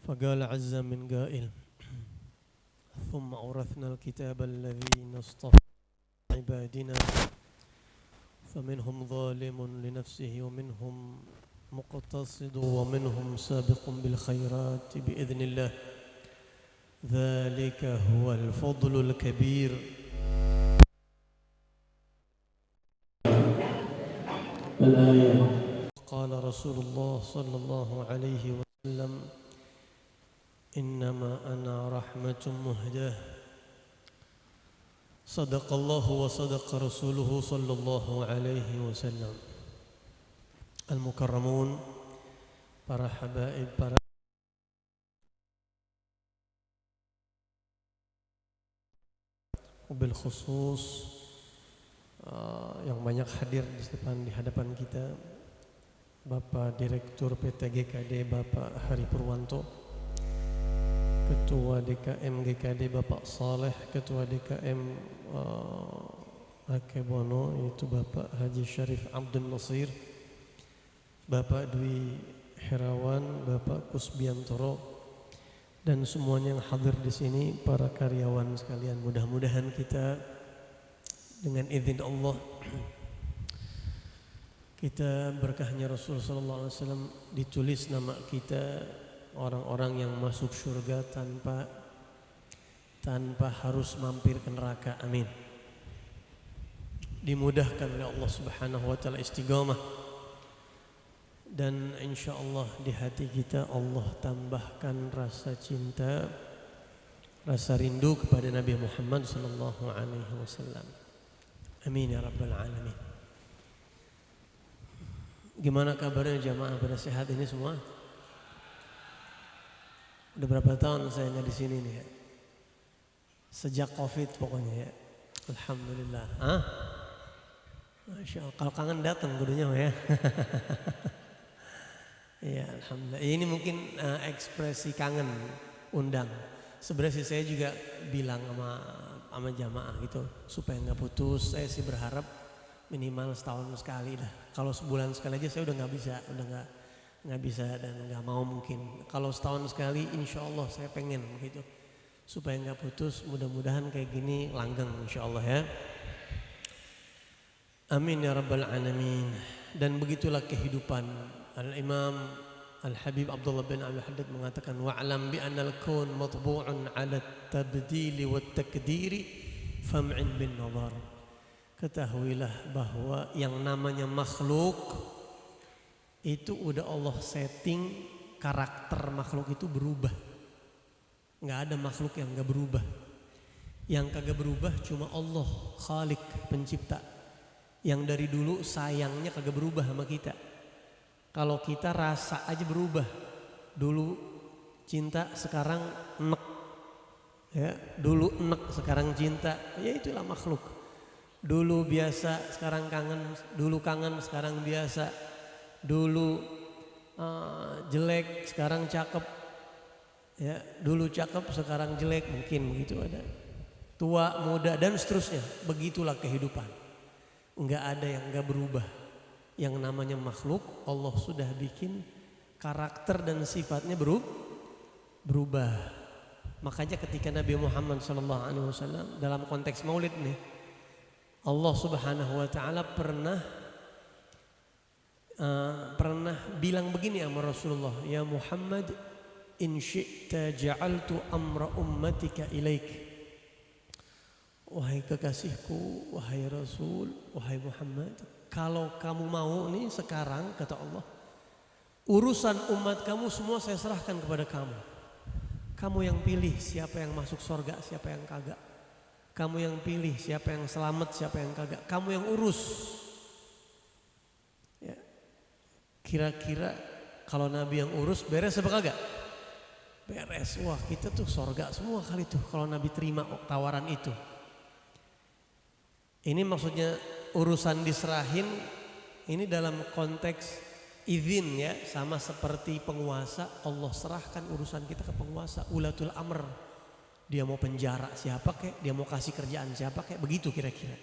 فقال عز من قائل ثم أورثنا الكتاب الذين اصطفى عبادنا فمنهم ظالم لنفسه ومنهم مقتصد ومنهم سابق بالخيرات بإذن الله ذلك هو الفضل الكبير. الآية قال رسول الله صلى الله عليه وسلم إنما أنا رحمة مهداة صدق الله وصدق رسوله صلى الله عليه وسلم. Al-Mukarramun, para habaib, para bil khusus yang banyak hadir di hadapan kita, Bapak Direktur PT GKD Bapak Hari Purwanto, Ketua DKM GKD Bapak Saleh, Ketua DKM Akebono yaitu Bapak Haji Syarif Abdul Nasir, Bapak Dwi Herawan, Bapak Kusbiantoro, dan semuanya yang hadir di sini, para karyawan sekalian. Mudah-mudahan kita dengan izin Allah, kita berkahnya Rasulullah SAW ditulis nama kita orang-orang yang masuk surga tanpa harus mampir ke neraka. Amin. Dimudahkan oleh Allah Subhanahu wa taala istiqamah. Dan insya Allah di hati kita Allah tambahkan rasa cinta, rasa rindu kepada Nabi Muhammad sallallahu alaihi wasallam. Amin ya rabbal alamin. Gimana kabarnya jamaah, pada sehat ini semua? Udah berapa tahun saya nggak di sini nih ya? Sejak Covid pokoknya ya. Alhamdulillah. Masya Allah. Kalau kangen datang kudunya ya. Iya, alhamdulillah. Ini mungkin ekspresi kangen undang. Sebenarnya saya juga bilang sama jamaah gitu supaya nggak putus. Saya sih berharap minimal setahun sekali dah. Kalau sebulan sekali aja saya udah nggak bisa dan nggak mau mungkin. Kalau setahun sekali, insya Allah saya pengen gitu supaya nggak putus. Mudah-mudahan kayak gini langgeng, insya Allah ya. Amin ya rabbal alamin. Dan begitulah kehidupan. Al-Imam Al-Habib Abdullah bin Abdul Haddad mengatakan wa'lam bi anna al-kawn matbu'un 'ala at-tabdili wat-takdiri fam'in bin nazar. Ketahuilah bahwa yang namanya makhluk itu udah Allah setting, karakter makhluk itu berubah. Enggak ada makhluk yang enggak berubah. Yang kagak berubah cuma Allah, Khalik, pencipta. Yang dari dulu sayangnya kagak berubah sama kita. Kalau kita rasa aja berubah. Dulu cinta, sekarang enek. Ya, dulu enek, sekarang cinta. Ya itulah makhluk. Dulu biasa, sekarang kangen. Dulu kangen, sekarang biasa. Dulu jelek, sekarang cakep. Ya, dulu cakep, sekarang jelek, mungkin begitu ada. Tua, muda, dan seterusnya. Begitulah kehidupan. Enggak ada yang enggak berubah. Yang namanya makhluk Allah sudah bikin karakter dan sifatnya berubah. Makanya ketika Nabi Muhammad SAW dalam konteks maulid nih, Allah Subhanahu wa taala pernah bilang begini sama Rasulullah, ya Muhammad, in syi'ta ja'altu amra ummatika ilaik. Wahai kekasihku, wahai Rasul, wahai Muhammad, kalau kamu mau nih sekarang, kata Allah, urusan umat kamu semua saya serahkan kepada kamu. Kamu yang pilih siapa yang masuk surga, siapa yang kagak. Kamu yang pilih siapa yang selamat, siapa yang kagak. Kamu yang urus. Ya. Kira-kira kalau Nabi yang urus beres apa kagak? Beres. Wah, kita tuh surga semua kali tuh kalau Nabi terima tawaran itu. Ini maksudnya urusan diserahin ini dalam konteks izin ya, sama seperti penguasa, Allah serahkan urusan kita ke penguasa, ulatul amr. Dia mau penjara siapa kek, dia mau kasih kerjaan siapa kek, begitu kira-kira.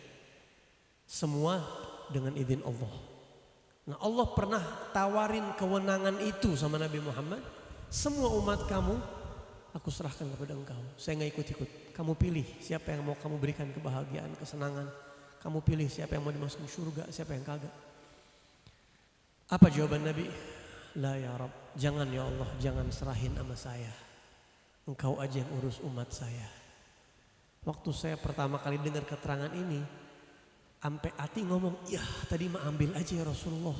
Semua dengan izin Allah. Nah, Allah pernah tawarin kewenangan itu sama Nabi Muhammad Semua umat kamu aku serahkan kepada engkau. Saya nggak ikut-ikut. Kamu pilih siapa yang mau kamu berikan kebahagiaan, kesenangan. Kamu pilih siapa yang mau dimasukin surga, siapa yang kagak. Apa jawaban Nabi? La ya Rabb, jangan ya Allah, jangan serahin sama saya. Engkau aja yang urus umat saya. Waktu saya pertama kali dengar keterangan ini, sampai hati ngomong, ya tadi mah ambil aja ya Rasulullah.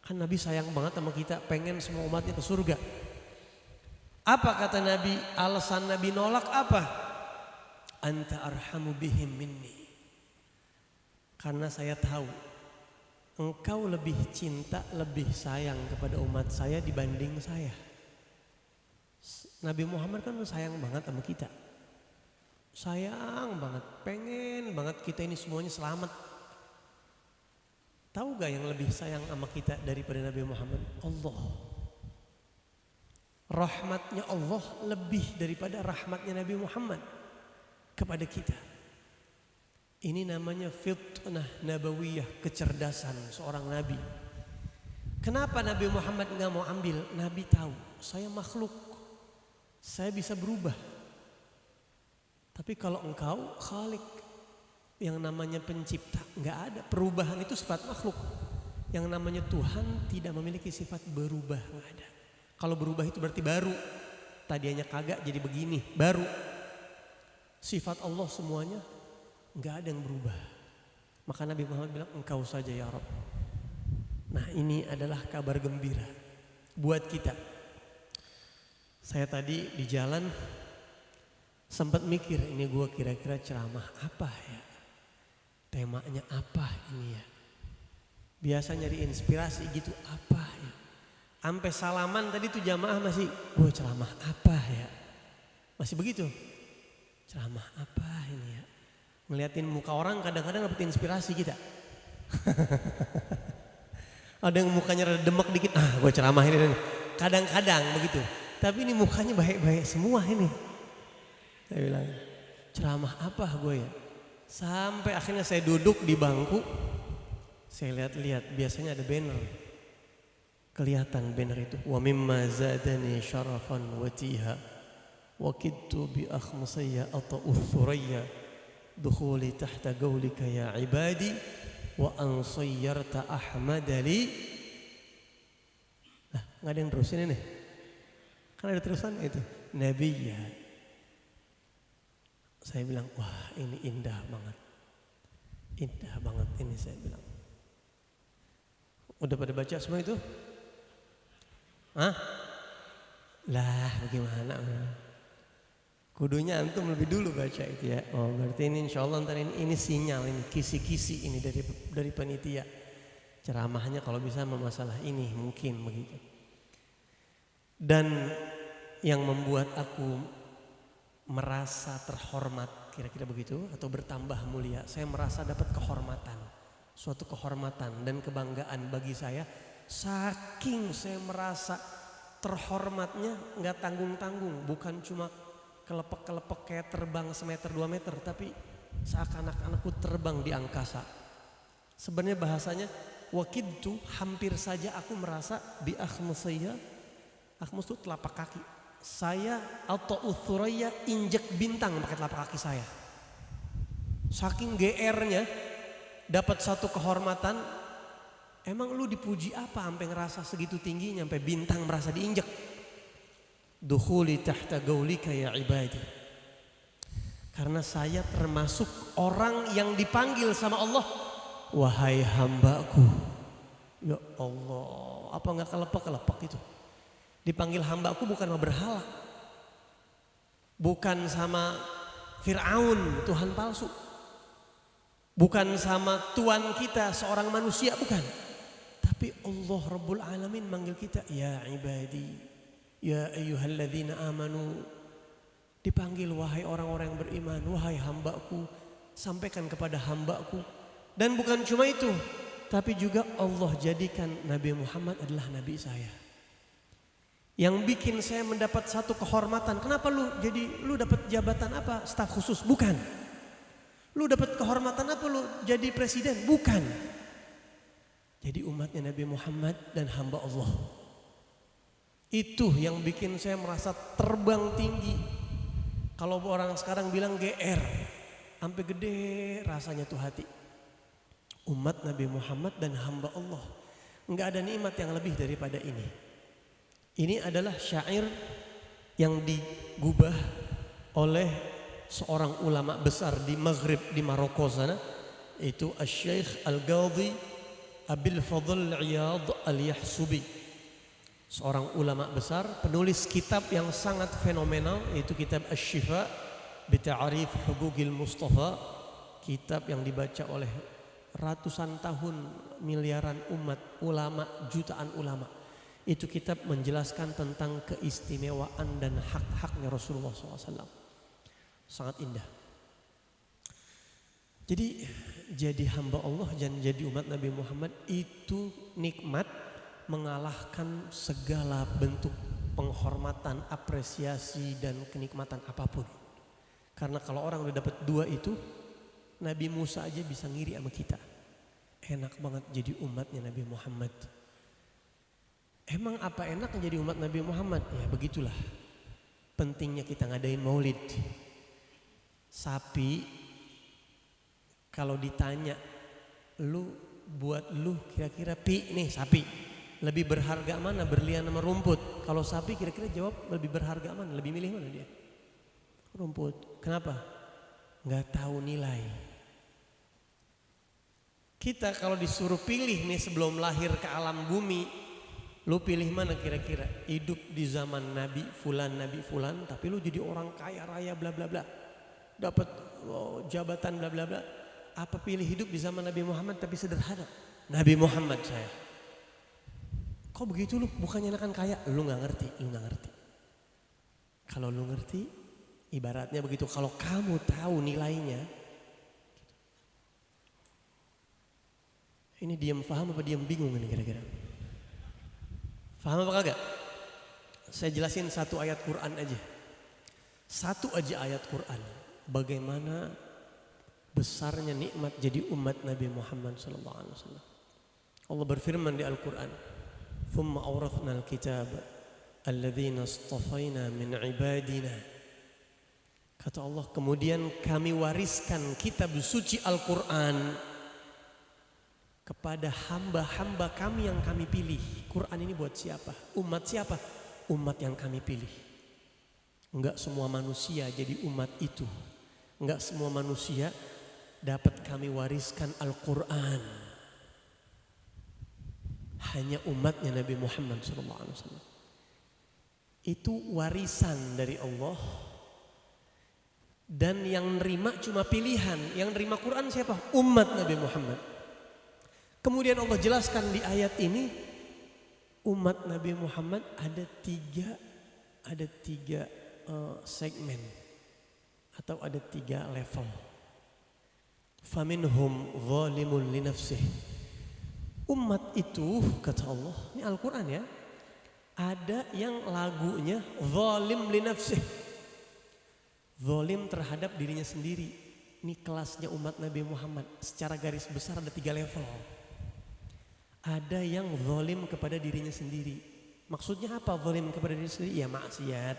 Kan Nabi sayang banget sama kita, pengen semua umatnya ke surga. Apa kata Nabi? Alasan Nabi nolak apa? Anta arhamu bihim minni. Karena saya tahu engkau lebih cinta, lebih sayang kepada umat saya dibanding saya. Nabi Muhammad kan sayang banget sama kita. Sayang banget, pengen banget kita ini semuanya selamat. Tahu gak yang lebih sayang sama kita daripada Nabi Muhammad? Allah. Rahmatnya Allah lebih daripada rahmatnya Nabi Muhammad kepada kita. Ini namanya fitnah nabawiyah, kecerdasan seorang Nabi. Kenapa Nabi Muhammad gak mau ambil? Nabi tahu, saya makhluk, saya bisa berubah. Tapi kalau engkau Khalik, yang namanya pencipta, nggak ada. Perubahan itu sifat makhluk. Yang namanya Tuhan tidak memiliki sifat berubah, nggak ada. Kalau berubah itu berarti baru. Tadinya kagak jadi begini, baru. Sifat Allah semuanya nggak ada yang berubah. Maka Nabi Muhammad bilang, engkau saja ya Rabb. Nah ini adalah kabar gembira buat kita. Saya tadi di jalan sempat mikir, ini gue kira-kira ceramah apa ya? Temanya apa ini ya? Biasa nyari inspirasi gitu, apa ya? Sampai salaman tadi tuh jamaah masih, gue ceramah apa ya? Masih begitu? Ceramah apa ini ya? Ngeliatin muka orang kadang-kadang dapet inspirasi kita. Ada yang mukanya rada demek dikit, gue ceramah ini. Kadang-kadang begitu. Tapi ini mukanya baik-baik semua ini. Saya bilang, ceramah apa gue ya? Sampai akhirnya saya duduk di bangku, saya lihat-lihat, biasanya ada banner. Kelihatan banner itu. Wa mimma zadani syarafan watiha wa kidtu bi akhmasayya ata'u thurayya dukhuli tahta qawlika ya ibadi wa an sayyarta ahmadali. Nah, enggak ada yang terusin ini. Kan ada terusan itu. Nabiyya. Saya bilang, wah ini indah banget. Indah banget ini saya bilang. Udah pada baca semua itu? Hah? Lah bagaimana? Kudunya antum lebih dulu baca itu ya. Oh berarti ini insya Allah ntar ini sinyal, ini kisi-kisi ini dari panitia. Ceramahnya kalau bisa masalah ini mungkin begitu. Dan yang membuat aku merasa terhormat, kira-kira begitu, atau bertambah mulia. Saya merasa dapat kehormatan, suatu kehormatan dan kebanggaan bagi saya. Saking saya merasa terhormatnya, nggak tanggung-tanggung, bukan cuma kelepek-kelepek kayak terbang semeter 2 meter, tapi seakan-akan aku terbang di angkasa. Sebenarnya bahasanya wakidtu, hampir saja aku merasa bi akhmasayya, akhmas itu telapak kaki. Saya atau uthuraya injek bintang pakai telapak kaki saya. Saking GR-nya dapat satu kehormatan. Emang lu dipuji apa sampai ngerasa segitu tingginya sampai bintang merasa diinjek? Dukhuli tahta qaulika ya ibadi. Karena saya termasuk orang yang dipanggil sama Allah, wahai hambaku. Ya Allah, apa enggak kelepek-kelepek itu? Dipanggil hambaku bukan sama berhala, bukan sama Fir'aun Tuhan palsu, bukan sama Tuhan kita seorang manusia, bukan. Tapi Allah Rabbul Alamin manggil kita, ya ibadi, ya ayyuhalladzina amanu. Dipanggil wahai orang-orang yang beriman, wahai hambaku, sampaikan kepada hambaku. Dan bukan cuma itu, tapi juga Allah jadikan Nabi Muhammad adalah Nabi saya. Yang bikin saya mendapat satu kehormatan. Kenapa lu dapat jabatan apa? Staf khusus? Bukan. Lu dapat kehormatan apa? Lu jadi presiden? Bukan. Jadi umatnya Nabi Muhammad dan hamba Allah. Itu yang bikin saya merasa terbang tinggi. Kalau orang sekarang bilang GR, sampai gede rasanya tuh hati. Umat Nabi Muhammad dan hamba Allah, enggak ada nikmat yang lebih daripada ini. Ini adalah syair yang digubah oleh seorang ulama besar di Maghrib, di Maroko sana, itu Asy-Syaikh Al-Qadhi Abil Fadl Iyad Al-Yahsubi, seorang ulama besar, penulis kitab yang sangat fenomenal, yaitu kitab Asy-Syifa bi Ta'rif Huquqil Mustafa, kitab yang dibaca oleh ratusan tahun, miliaran umat, ulama, jutaan ulama. Itu kitab menjelaskan tentang keistimewaan dan hak-haknya Rasulullah SAW. Sangat indah. Jadi hamba Allah dan jadi umat Nabi Muhammad itu nikmat, mengalahkan segala bentuk penghormatan, apresiasi dan kenikmatan apapun. Karena kalau orang udah dapat dua itu, Nabi Musa aja bisa ngiri sama kita. Enak banget jadi umatnya Nabi Muhammad. Emang apa enak jadi umat Nabi Muhammad? Ya begitulah pentingnya kita ngadain maulid. Sapi, kalau ditanya, buat lu kira-kira nih sapi, lebih berharga mana, berlian sama rumput? Kalau sapi kira-kira jawab lebih berharga mana, lebih milih mana dia? Rumput. Kenapa? Nggak tahu nilai. Kita kalau disuruh pilih nih sebelum lahir ke alam bumi, lu pilih mana kira-kira? Hidup di zaman Nabi Fulan, tapi lu jadi orang kaya raya bla bla bla, dapat jabatan bla bla bla. Apa pilih hidup di zaman Nabi Muhammad tapi sederhana? Nabi Muhammad saya. Kok begitu lu? Bukannya enakan kaya? Lu nggak ngerti. Kalau lu ngerti, ibaratnya begitu. Kalau kamu tahu nilainya. Ini diam paham apa diam bingung ini kira-kira? Paham apa kagak? Saya jelasin satu ayat Quran aja. Satu aja ayat Quran. Bagaimana besarnya nikmat jadi umat Nabi Muhammad SAW. Allah berfirman di Al-Quran, "Thumma awrathna al-kitab alladzina istafaina min ibadina." Kata Allah, kemudian kami wariskan kitab suci Al-Quran kepada hamba-hamba kami yang kami pilih. Quran ini buat siapa? Umat siapa? Umat yang kami pilih. Enggak semua manusia jadi umat itu. Enggak semua manusia dapat kami wariskan Al-Quran. Hanya umatnya Nabi Muhammad SAW. Itu warisan dari Allah. Dan yang nerima cuma pilihan. Yang nerima Quran siapa? Umat Nabi Muhammad. Kemudian Allah jelaskan di ayat ini, umat Nabi Muhammad ada tiga segmen atau ada 3 level. Faminhum zalimun li nafsih. Umat itu kata Allah, ini Al-Quran ya, ada yang lagunya zalim li nafsih, zalim terhadap dirinya sendiri. Ini kelasnya umat Nabi Muhammad. Secara garis besar ada 3 level. Ada yang zalim kepada dirinya sendiri. Maksudnya apa zalim kepada diri sendiri? Ya maksiat.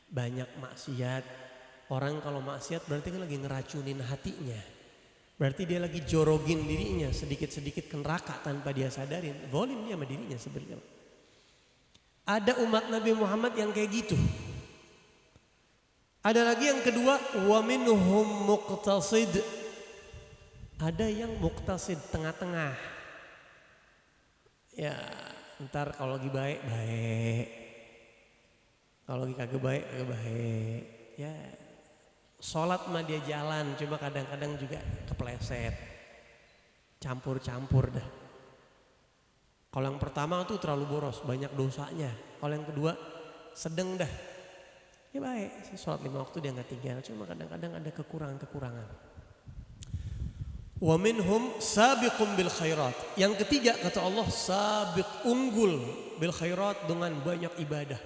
Banyak maksiat. Orang kalau maksiat berarti kan lagi ngeracunin hatinya. Berarti dia lagi jorogin dirinya sedikit-sedikit ke neraka tanpa dia sadarin. Zalim dia sama dirinya sebenarnya. Ada umat Nabi Muhammad yang kayak gitu. Ada lagi yang kedua, wa minhum muqtasid. Ada yang muqtasid, tengah-tengah. Ya, ntar kalau lagi baik, kalau lagi kagak baik. Ya, sholat mah dia jalan, cuma kadang-kadang juga kepleset, campur-campur dah. Kalau yang pertama tuh terlalu boros, banyak dosanya. Kalau yang kedua sedang dah, ya baik, sholat 5 waktu dia nggak tinggal, cuma kadang-kadang ada kekurangan. Wa minhum sabiqum bil khairat. Yang ketiga kata Allah, sabiq, unggul bil khairat, dengan banyak ibadah.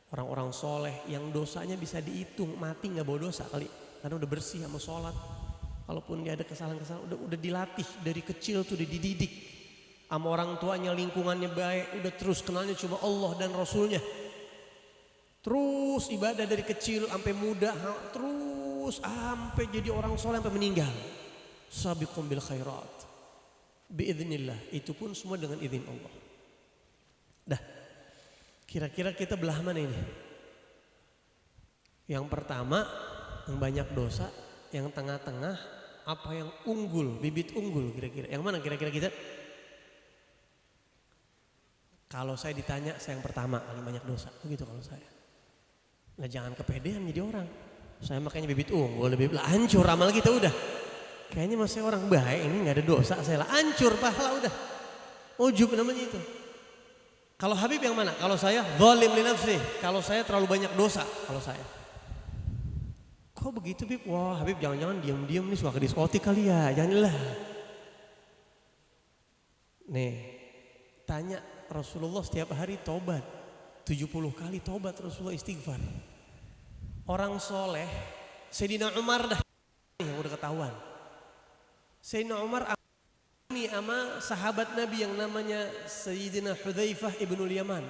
Orang-orang soleh yang dosanya bisa dihitung, mati nggak bawa dosa kali, karena udah bersih sama sholat. Kalaupun dia ada kesalahan-kesalahan, udah dilatih dari kecil tuh, udah dididik. sama orang tuanya, lingkungannya baik, udah terus kenalnya cuma Allah dan Rasulnya. Terus ibadah dari kecil sampai muda, terus sampai jadi orang soleh sampai meninggal. Sabiqum bil khairat biiznillah, itu pun semua dengan izin Allah. Dah, kira-kira kita belah mana ini? Yang pertama yang banyak dosa, yang tengah-tengah, apa yang unggul, bibit unggul kira-kira? Yang mana kira-kira kita? Kalau saya ditanya, saya yang pertama paling banyak dosa, begitu kalau saya. Nah jangan kepedean jadi orang. Saya makanya bibit unggul, lebih hancur amal kita udah. Kayaknya masih orang baik ini nggak ada dosa, saya lah hancur pahala udah. Ujub namanya itu. Kalau Habib yang mana? Kalau saya zalim li nafsi, kalau saya terlalu banyak dosa, kalau saya. Kok begitu Bib? Wah Habib jangan-jangan diam-diam nih suka ke diskotik kali ya, janganlah. Nih, tanya Rasulullah setiap hari tobat, 70 kali tobat Rasulullah istighfar. Orang soleh, Sayyidina Umar dah yang udah ketahuan. Sayyidina Umar ini sama sahabat Nabi yang namanya Sayyidina Hudzaifah ibnul Yaman.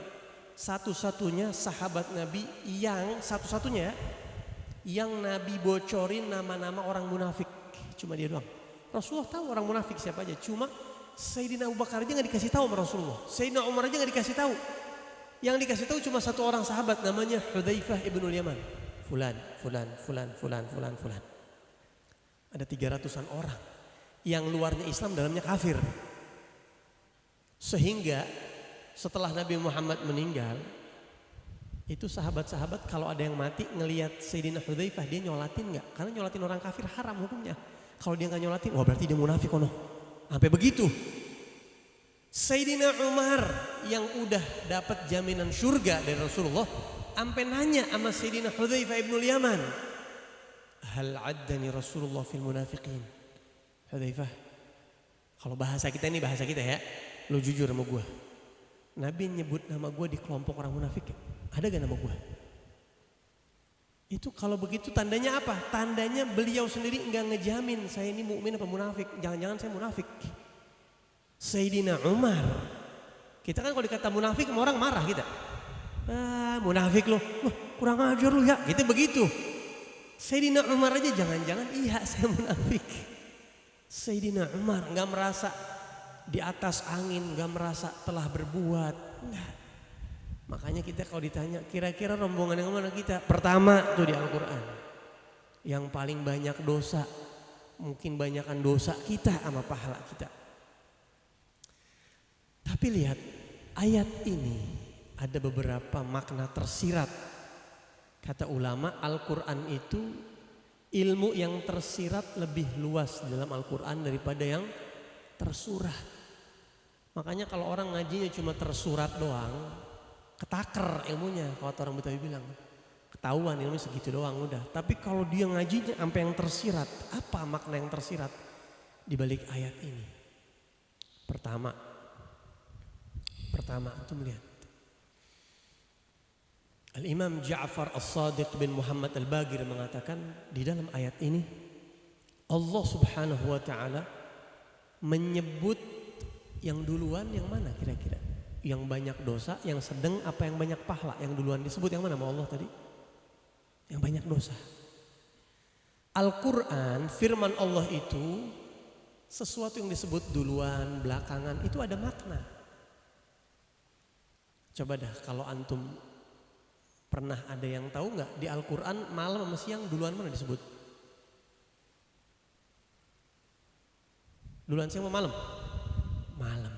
Satu-satunya sahabat Nabi yang satu-satunya yang Nabi bocorin nama-nama orang munafik. Cuma dia doang. Rasulullah tahu orang munafik siapa aja. Cuma Sayyidina Abu Bakar aja gak dikasih tahu sama Rasulullah. Sayyidina Umar aja gak dikasih tahu. Yang dikasih tahu cuma satu orang sahabat namanya Hudzaifah ibnul Yaman. Fulan. Ada 300-an orang yang luarnya Islam, dalamnya kafir. Sehingga setelah Nabi Muhammad meninggal, itu sahabat-sahabat kalau ada yang mati ngelihat Sayyidina Hudzaifah, dia nyolatin nggak? Karena nyolatin orang kafir haram hukumnya. Kalau dia nggak nyolatin, wah berarti dia munafik ono. Sampai begitu. Sayyidina Umar yang udah dapat jaminan surga dari Rasulullah, sampai nanya sama Sayyidina Hudzaifah ibnul Yaman, hal addani Rasulullah fil munafiqin. Hudzaifah, kalau bahasa kita ini bahasa kita ya, lu jujur sama gue. Nabi nyebut nama gue di kelompok orang munafik, ada gak nama gue? Itu kalau begitu tandanya apa? Tandanya beliau sendiri enggak ngejamin saya ini mukmin apa munafik. Jangan-jangan saya munafik. Sayyidina Umar, kita kan kalau dikata munafik sama orang marah kita. Ah munafik lo, kurang ajar lu ya, gitu begitu. Sayyidina Umar aja jangan-jangan iya saya munafik. Sayyidina Umar nggak merasa di atas angin, nggak merasa telah berbuat, enggak. Makanya kita kalau ditanya kira-kira rombongan yang mana kita? Pertama tuh di Al-Quran, yang paling banyak dosa, mungkin banyakan dosa kita sama pahala kita. Tapi lihat ayat ini ada beberapa makna tersirat. Kata ulama Al-Quran itu ilmu yang tersirat lebih luas dalam Al-Quran daripada yang tersurat. Makanya kalau orang ngajinya cuma tersurat doang, ketaker ilmunya, kalau orang Betawi bilang. Ketahuan ilmu segitu doang udah. Tapi kalau dia ngajinya sampai yang tersirat, apa makna yang tersirat di balik ayat ini? Pertama itu melihat Al-Imam Ja'far As-Sadiq bin Muhammad Al-Bagir mengatakan di dalam ayat ini Allah Subhanahu wa taala menyebut yang duluan yang mana kira-kira? Yang banyak dosa, yang sedang, apa yang banyak pahala? Yang duluan disebut yang mana sama Allah tadi? Yang banyak dosa. Al-Quran, firman Allah itu sesuatu yang disebut duluan, belakangan itu ada makna. Coba dah kalau antum pernah ada yang tahu nggak di Al-Quran malam sama siang duluan mana disebut? Duluan siang sama malam? Malam.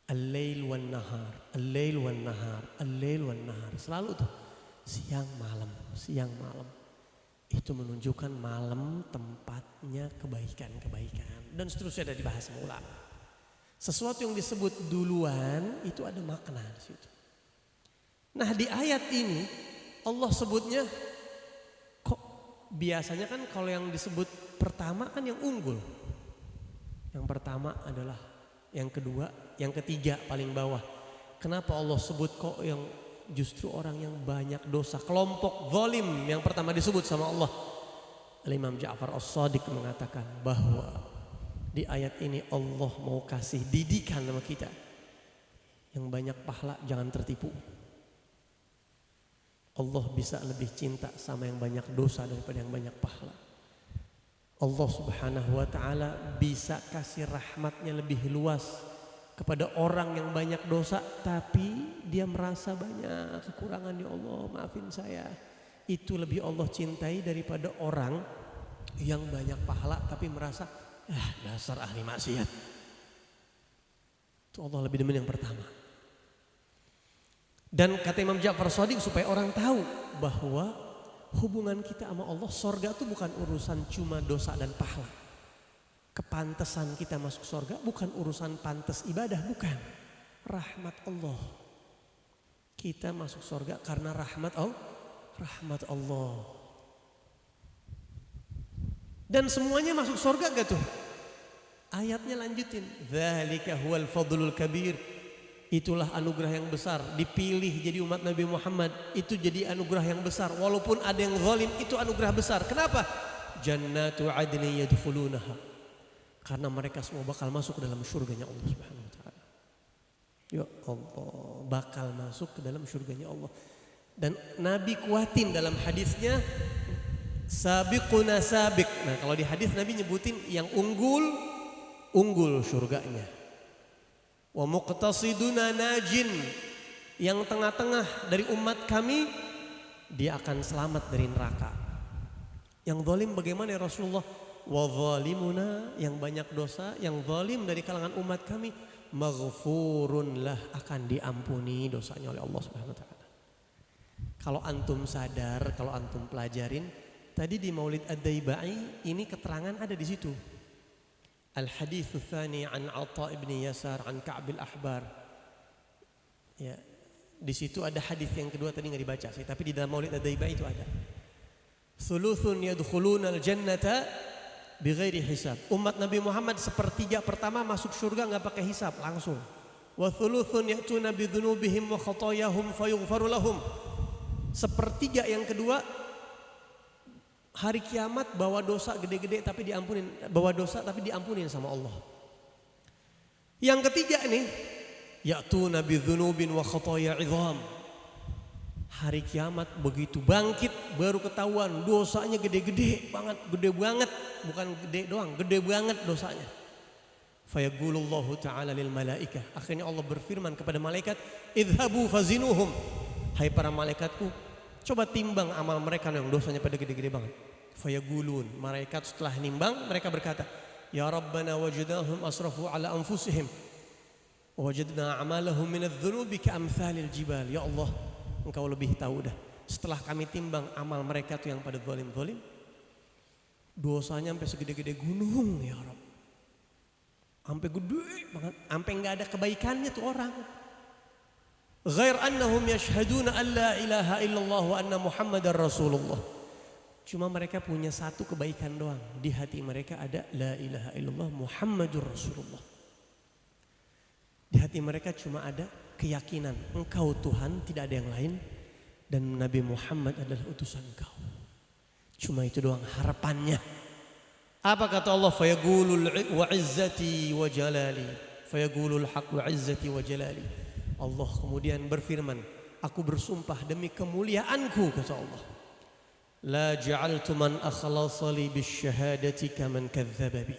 Al-lail wan nahar, al-lail wan nahar, al-lail wan nahar. Selalu tuh siang malam, siang malam. Itu menunjukkan malam tempatnya kebaikan-kebaikan dan seterusnya ada dibahas sama ulama. Sesuatu yang disebut duluan itu ada makna di situ. Nah di ayat ini Allah sebutnya kok biasanya kan kalau yang disebut pertama kan yang unggul. Yang pertama adalah yang kedua, yang ketiga paling bawah. Kenapa Allah sebut kok yang justru orang yang banyak dosa, kelompok zalim yang pertama disebut sama Allah? Al-Imam Ja'far As-Sadiq mengatakan bahwa Di ayat ini Allah mau kasih didikan sama kita. Yang banyak pahala jangan tertipu. Allah bisa lebih cinta sama yang banyak dosa daripada yang banyak pahala. Allah Subhanahu wa ta'ala bisa kasih rahmatnya lebih luas kepada orang yang banyak dosa, tapi dia merasa banyak kekurangan. Ya Allah, maafin saya. Itu lebih Allah cintai daripada orang yang banyak pahala tapi merasa dasar ahli maksiat. Itu Allah lebih demen yang pertama. Dan kata Imam Ja'far Shadiq, supaya orang tahu bahwa hubungan kita sama Allah, sorga itu bukan urusan cuma dosa dan pahala. Kepantesan kita masuk sorga bukan urusan pantas ibadah, bukan. Rahmat Allah. Kita masuk sorga karena rahmat Allah. Dan semuanya masuk sorga gak tuh? Ayatnya lanjutin. Dzalika huwal fadlul kabir. Itulah anugerah yang besar. Dipilih jadi umat Nabi Muhammad, itu jadi anugerah yang besar. Walaupun ada yang zalim, itu anugerah besar. Kenapa? Jannatu adni yadkhulunaha. Karena mereka semua bakal masuk ke dalam surganya Allah Subhanahu wa ta'ala. Ya Allah, bakal masuk ke dalam surganya Allah. Dan Nabi kuatin dalam hadisnya, sabiquna sabiq. Nah, kalau di hadis Nabi nyebutin yang unggul surganya. Wa muqtasiduna najin, yang tengah-tengah dari umat kami dia akan selamat dari neraka. Yang zalim bagaimana ya Rasulullah? Wa zalimuna, yang banyak dosa, yang zalim dari kalangan umat kami, maghfurun lah, akan diampuni dosanya oleh Allah Subhanahu wa taala. Kalau antum sadar, kalau antum pelajarin tadi di Maulid Ad-Daibai, ini keterangan ada di situ. Al-haditsu tsani an Atha ibn Yasar an Ka'b al-Ahbar. Ya, di situ ada hadis yang kedua tadi enggak dibaca sih, tapi di dalam Maulid Ad-Daibai itu ada. Thuluthun yadkhuluna al-jannata bighairi hisab. Umat Nabi Muhammad sepertiga pertama masuk surga enggak pakai hisab, langsung. Wa thuluthun ya'tuna bi dzunubihim wa khataayahum fayaghfaru lahum. Sepertiga yang kedua hari kiamat bawa dosa gede-gede tapi diampunin, bawa dosa tapi diampunin sama Allah. Yang ketiga nih, ya'tuna bidzunubin wa khataaya 'idham. Hari kiamat begitu bangkit baru ketahuan dosanya gede-gede banget, bukan gede doang, gede banget dosanya. Fayaqulullahu ta'ala lil malaikah. Akhirnya Allah berfirman kepada malaikat, idhabu fazinuhum. Hai para malaikatku, coba timbang amal mereka yang dosanya pada gede-gede banget. Fayaqulun, malaikat setelah nimbang mereka berkata, ya Rabbana wajadnahum asrafu ala anfusihim wajadna amalahum minadz-dzunubi ka'amthalil jibal. Ya Allah, Engkau lebih tahu dah. Setelah kami timbang amal mereka tuh yang pada zalim-zalim, dosanya sampai segede-gede gunung ya Rabb. Sampai gede banget, sampai enggak ada kebaikannya tuh orang. Ghair annahum yashhaduna an la ilaha illallah wa anna Muhammadar Rasulullah. Cuma mereka punya satu kebaikan doang. Di hati mereka ada la ilaha illallah Muhammadur Rasulullah. Di hati mereka cuma ada keyakinan Engkau Tuhan, tidak ada yang lain, dan Nabi Muhammad adalah utusan Engkau. Cuma itu doang harapannya. Apa kata Allah? Fayaqulul wa izzati wa jalali. Fayaqulul haq wa izzati wa jalali. Allah kemudian berfirman, aku bersumpah demi kemuliaanku, kata Allah, la ja'altu man akhlasa li bisyahadati kaman kadzdzaba bi.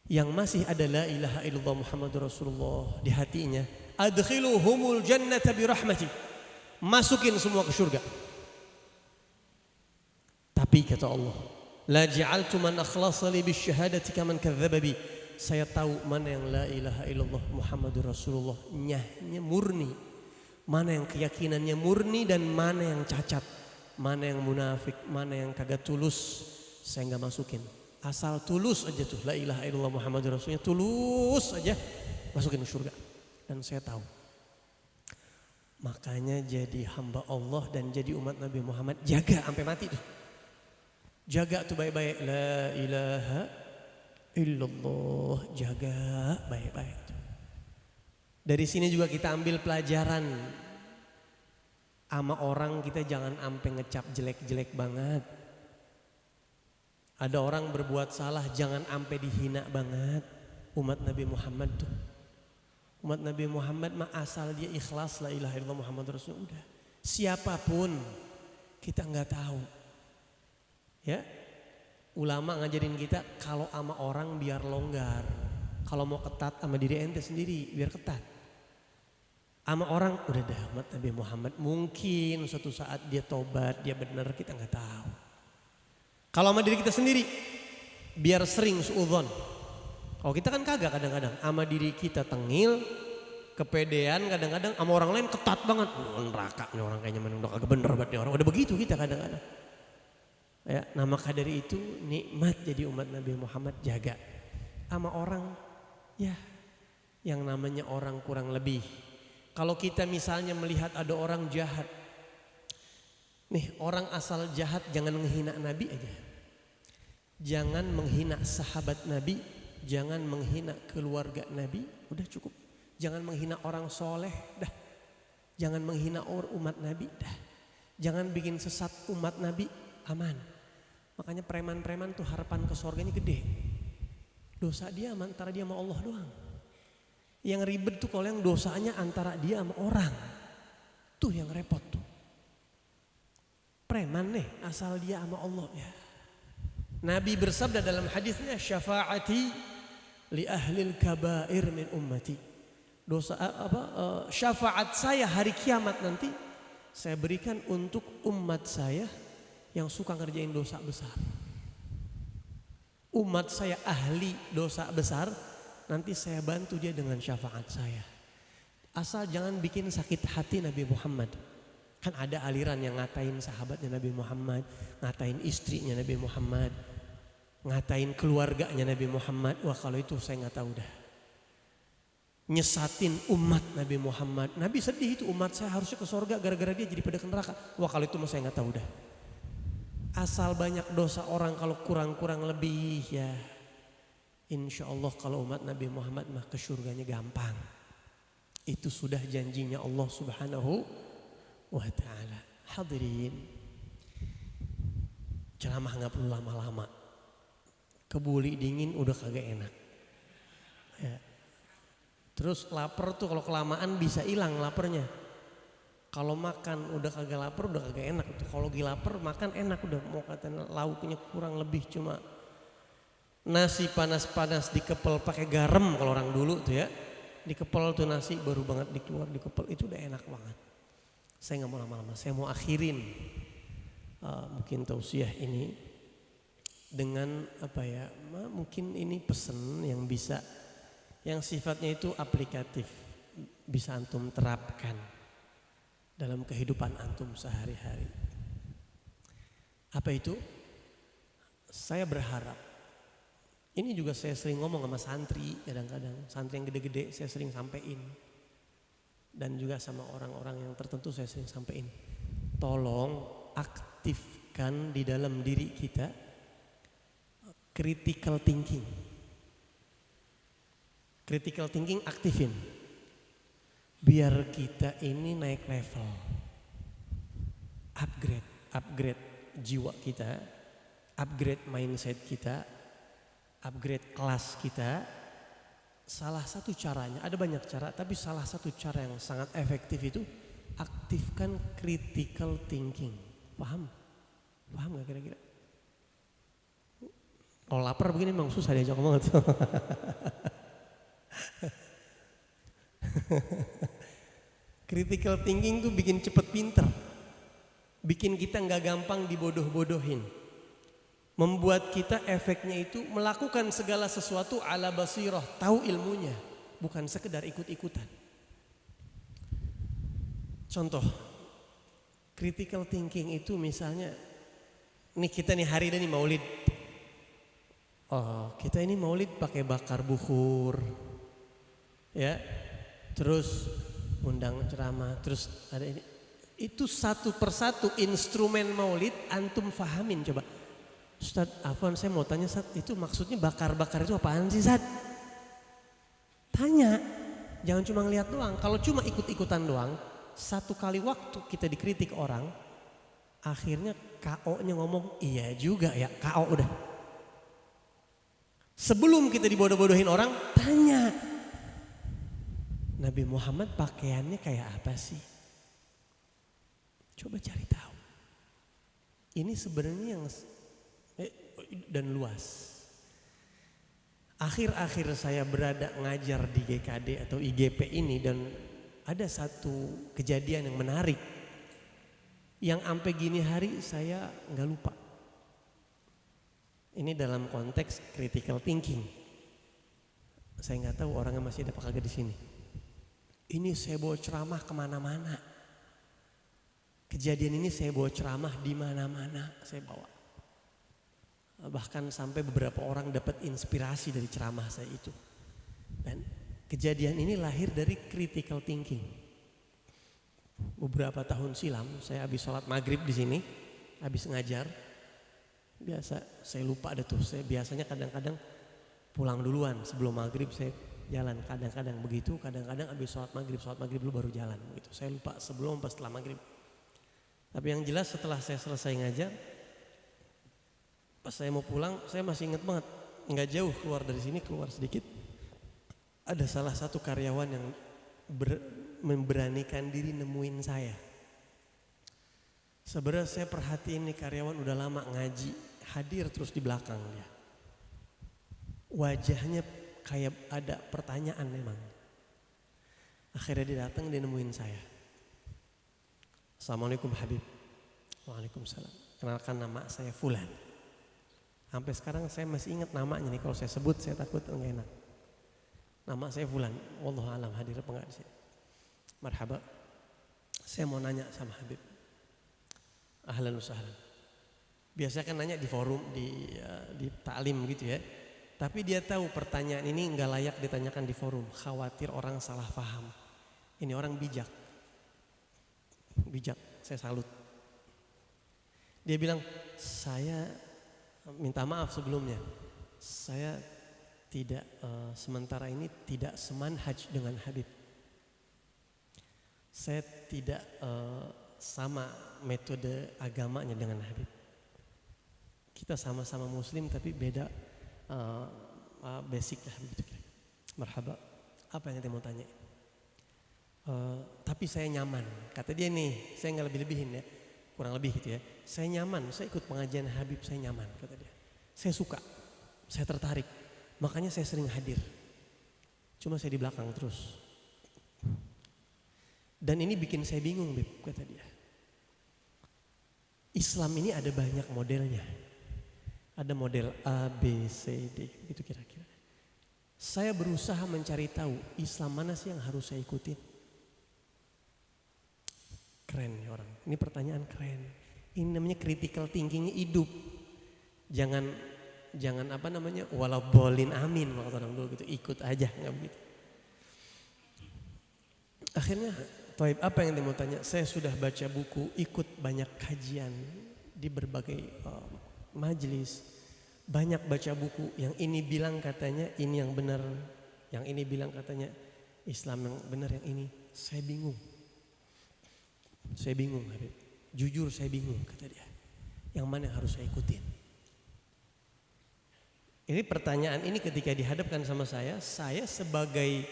Yang masih ada la ilaha illallah Muhammadur Rasulullah di hatinya, adkhiluhumul jannata bi rahmati. Masukin semua ke surga. Tapi kata Allah, la ja'altu man akhlasa li bisyahadati kaman kadzdzaba bi. Saya tahu mana yang la ilaha illallah Muhammadur Rasulullah nyahnya murni, mana yang keyakinannya murni dan mana yang cacat, mana yang munafik, mana yang kagak tulus. Saya enggak masukin. Asal tulus aja tuh la ilaha illallah Muhammadur Rasulullah, tulus aja masukin ke surga. Dan saya tahu. Makanya jadi hamba Allah dan jadi umat Nabi Muhammad, jaga sampai mati tuh. Jaga tuh baik-baik la ilaha illallah, jaga baik-baik. Dari sini juga kita ambil pelajaran, sama orang kita jangan ampe ngecap jelek-jelek banget. Ada orang berbuat salah, jangan sampai dihina banget. Umat Nabi Muhammad tuh. Umat Nabi Muhammad mah asal dia ikhlas la ilaha illallah Muhammad Rasulullah udah. Siapapun kita nggak tahu. Ya. Ulama ngajarin kita kalau sama orang biar longgar. Kalau mau ketat sama diri ente sendiri biar ketat. Sama orang udah dah umat Nabi Muhammad mungkin suatu saat dia tobat, dia benar kita nggak tahu. Kalau sama diri kita sendiri biar sering suudzon. Kalau kita kan kagak kadang-kadang sama diri kita tengil, kepedean kadang-kadang sama orang lain ketat banget. Neraka nih orang kayaknya udah kagak bener banget nih orang. Udah begitu kita kadang-kadang. Ya, nah maka dari itu nikmat jadi umat Nabi Muhammad jaga sama orang ya yang namanya orang kurang lebih. Kalau kita misalnya melihat ada orang jahat, nih orang asal jahat jangan menghina Nabi aja. Jangan menghina sahabat Nabi, jangan menghina keluarga Nabi, udah cukup. Jangan menghina orang soleh, dah. Jangan menghina umat Nabi, dah. Jangan bikin sesat umat Nabi, aman. Makanya preman-preman tuh harapan ke surganya gede. Dosa dia antara dia sama Allah doang. Yang ribet tuh kalau yang dosanya antara dia sama orang. Tuh yang repot tuh. Preman nih asal dia sama Allah ya. Nabi bersabda dalam hadisnya syafaati li ahlil kabair min ummati. Syafaat saya hari kiamat nanti saya berikan untuk umat saya yang suka ngerjain dosa besar. Umat saya ahli dosa besar, nanti saya bantu dia dengan syafaat saya. Asal jangan bikin sakit hati Nabi Muhammad. Kan ada aliran yang ngatain sahabatnya Nabi Muhammad, ngatain istrinya Nabi Muhammad, ngatain keluarganya Nabi Muhammad. Wah kalau itu saya nggak tahu dah. Nyesatin umat Nabi Muhammad. Nabi sedih itu umat saya harusnya ke surga gara-gara dia jadi pada ke neraka. Wah kalau itu saya nggak tahu dah. Asal banyak dosa orang kalau kurang-kurang lebih ya. Insya Allah kalau umat Nabi Muhammad mah ke surganya gampang. Itu sudah janjinya Allah Subhanahu wa ta'ala. Hadirin, ceramah gak perlu lama-lama. Kebuli dingin udah kagak enak ya. Terus lapar tuh kalau kelamaan bisa hilang laparnya. Kalau makan udah kagak lapar udah kagak enak tuh. Kalau lagi lapar makan enak udah, mau katanya lauknya kurang lebih cuma nasi panas-panas dikepel pakai garam kalau orang dulu tuh ya. Dikepel tuh nasi baru banget dikeluar dikepel itu udah enak banget. Saya nggak mau lama-lama, saya mau akhirin mungkin tausiah ini dengan apa ya? Mungkin ini pesan yang bisa, yang sifatnya itu aplikatif, bisa antum terapkan dalam kehidupan antum sehari-hari. Apa itu? Saya berharap. Ini juga saya sering ngomong sama santri kadang-kadang. Santri yang gede-gede saya sering sampein. Dan juga sama orang-orang yang tertentu saya sering sampein. Tolong aktifkan di dalam diri kita critical thinking. Critical thinking aktifin. Biar kita ini naik level. Upgrade jiwa kita. Upgrade mindset kita. Upgrade kelas kita. Salah satu caranya, ada banyak cara, tapi salah satu cara yang sangat efektif itu aktifkan critical thinking. Paham? Paham gak kira-kira? Kalau lapar begini memang susah diajak ngomong tuh. Critical thinking tuh bikin cepet pinter, bikin kita gak gampang dibodoh-bodohin. Membuat kita efeknya itu melakukan segala sesuatu ala basirah, tahu ilmunya, bukan sekedar ikut-ikutan. Contoh, critical thinking itu misalnya, nih kita nih hari ini maulid. Oh, kita ini maulid pakai bakar bukhur, ya, terus undang ceramah, terus ada ini. Itu satu persatu instrumen maulid antum fahamin coba. Ustaz Afwan saya mau tanya Ustaz, itu maksudnya bakar-bakar itu apaan sih Ustaz? Tanya, jangan cuma ngeliat doang. Kalau cuma ikut-ikutan doang, satu kali waktu kita dikritik orang, akhirnya KO-nya ngomong iya juga ya, KO udah. Sebelum kita dibodoh-bodohin orang, tanya. Nabi Muhammad pakaiannya kayak apa sih? Coba cari tahu. Ini sebenarnya yang dan luas. Akhir-akhir saya berada ngajar di GKD atau IGP ini dan ada satu kejadian yang menarik. Yang sampai gini hari saya nggak lupa. Ini dalam konteks critical thinking. Saya nggak tahu orangnya masih ada apa kagak di sini. Ini saya bawa ceramah kemana-mana. Kejadian ini saya bawa ceramah di mana-mana saya bawa. Bahkan sampai beberapa orang dapat inspirasi dari ceramah saya itu. Dan kejadian ini lahir dari critical thinking. Beberapa tahun silam saya habis sholat maghrib di sini, habis ngajar. Biasa saya lupa ada tuh. Saya biasanya kadang-kadang pulang duluan sebelum maghrib saya jalan. Kadang-kadang begitu, kadang-kadang habis sholat maghrib dulu baru jalan. Begitu. Saya lupa sebelum pas setelah maghrib. Tapi yang jelas setelah saya selesai ngajar, pas saya mau pulang, saya masih ingat banget. Nggak jauh keluar dari sini, keluar sedikit. Ada salah satu karyawan yang memberanikan diri nemuin saya. Sebenarnya saya perhatiin nih karyawan udah lama ngaji, hadir terus di belakang dia. Wajahnya kayak ada pertanyaan memang. Akhirnya dia datang, dia nemuin saya. Assalamualaikum Habib. Waalaikumsalam. Kenalkan, nama saya Fulan. Sampai sekarang saya masih ingat namanya nih, kalau saya sebut saya takut enggak enak. Nama saya Fulan. Wallahu alam hadir apa enggak di sini. Marhaba. Saya mau nanya sama Habib. Ahlan wa sahlan. Biasa kan nanya di forum, di taklim gitu ya. Tapi dia tahu pertanyaan ini enggak layak ditanyakan di forum. Khawatir orang salah paham. Ini orang bijak. Bijak, saya salut. Dia bilang, saya minta maaf sebelumnya. Saya tidak sementara ini tidak semanhaj dengan Habib. Saya tidak sama metode agamanya dengan Habib. Kita sama-sama muslim tapi beda basic lah begitu. Marhaba. Apa yang dia mau tanya? Tapi saya nyaman. Kata dia nih, saya nggak lebih-lebihin ya. Kurang lebih gitu ya. Saya nyaman, saya ikut pengajian Habib, saya nyaman, kata dia. Saya suka, saya tertarik. Makanya saya sering hadir. Cuma saya di belakang terus. Dan ini bikin saya bingung, Beb, kata dia. Islam ini ada banyak modelnya. Ada model A, B, C, D, gitu kira-kira. Saya berusaha mencari tahu Islam mana sih yang harus saya ikutin. Keren ya orang. Ini pertanyaan keren. Ini namanya critical thinkingnya hidup. Jangan apa namanya, walau bolin amin waktu orang dulu gitu, ikut aja nggak begitu. Akhirnya, Toib, apa yang dia mau tanya? Saya sudah baca buku, ikut banyak kajian di berbagai majelis, banyak baca buku. Yang ini bilang katanya ini yang benar, yang ini bilang katanya Islam yang benar, yang ini. Saya bingung. Saya bingung, Habib. Jujur saya bingung, kata dia. Yang mana yang harus saya ikutin? Ini pertanyaan ini ketika dihadapkan sama saya sebagai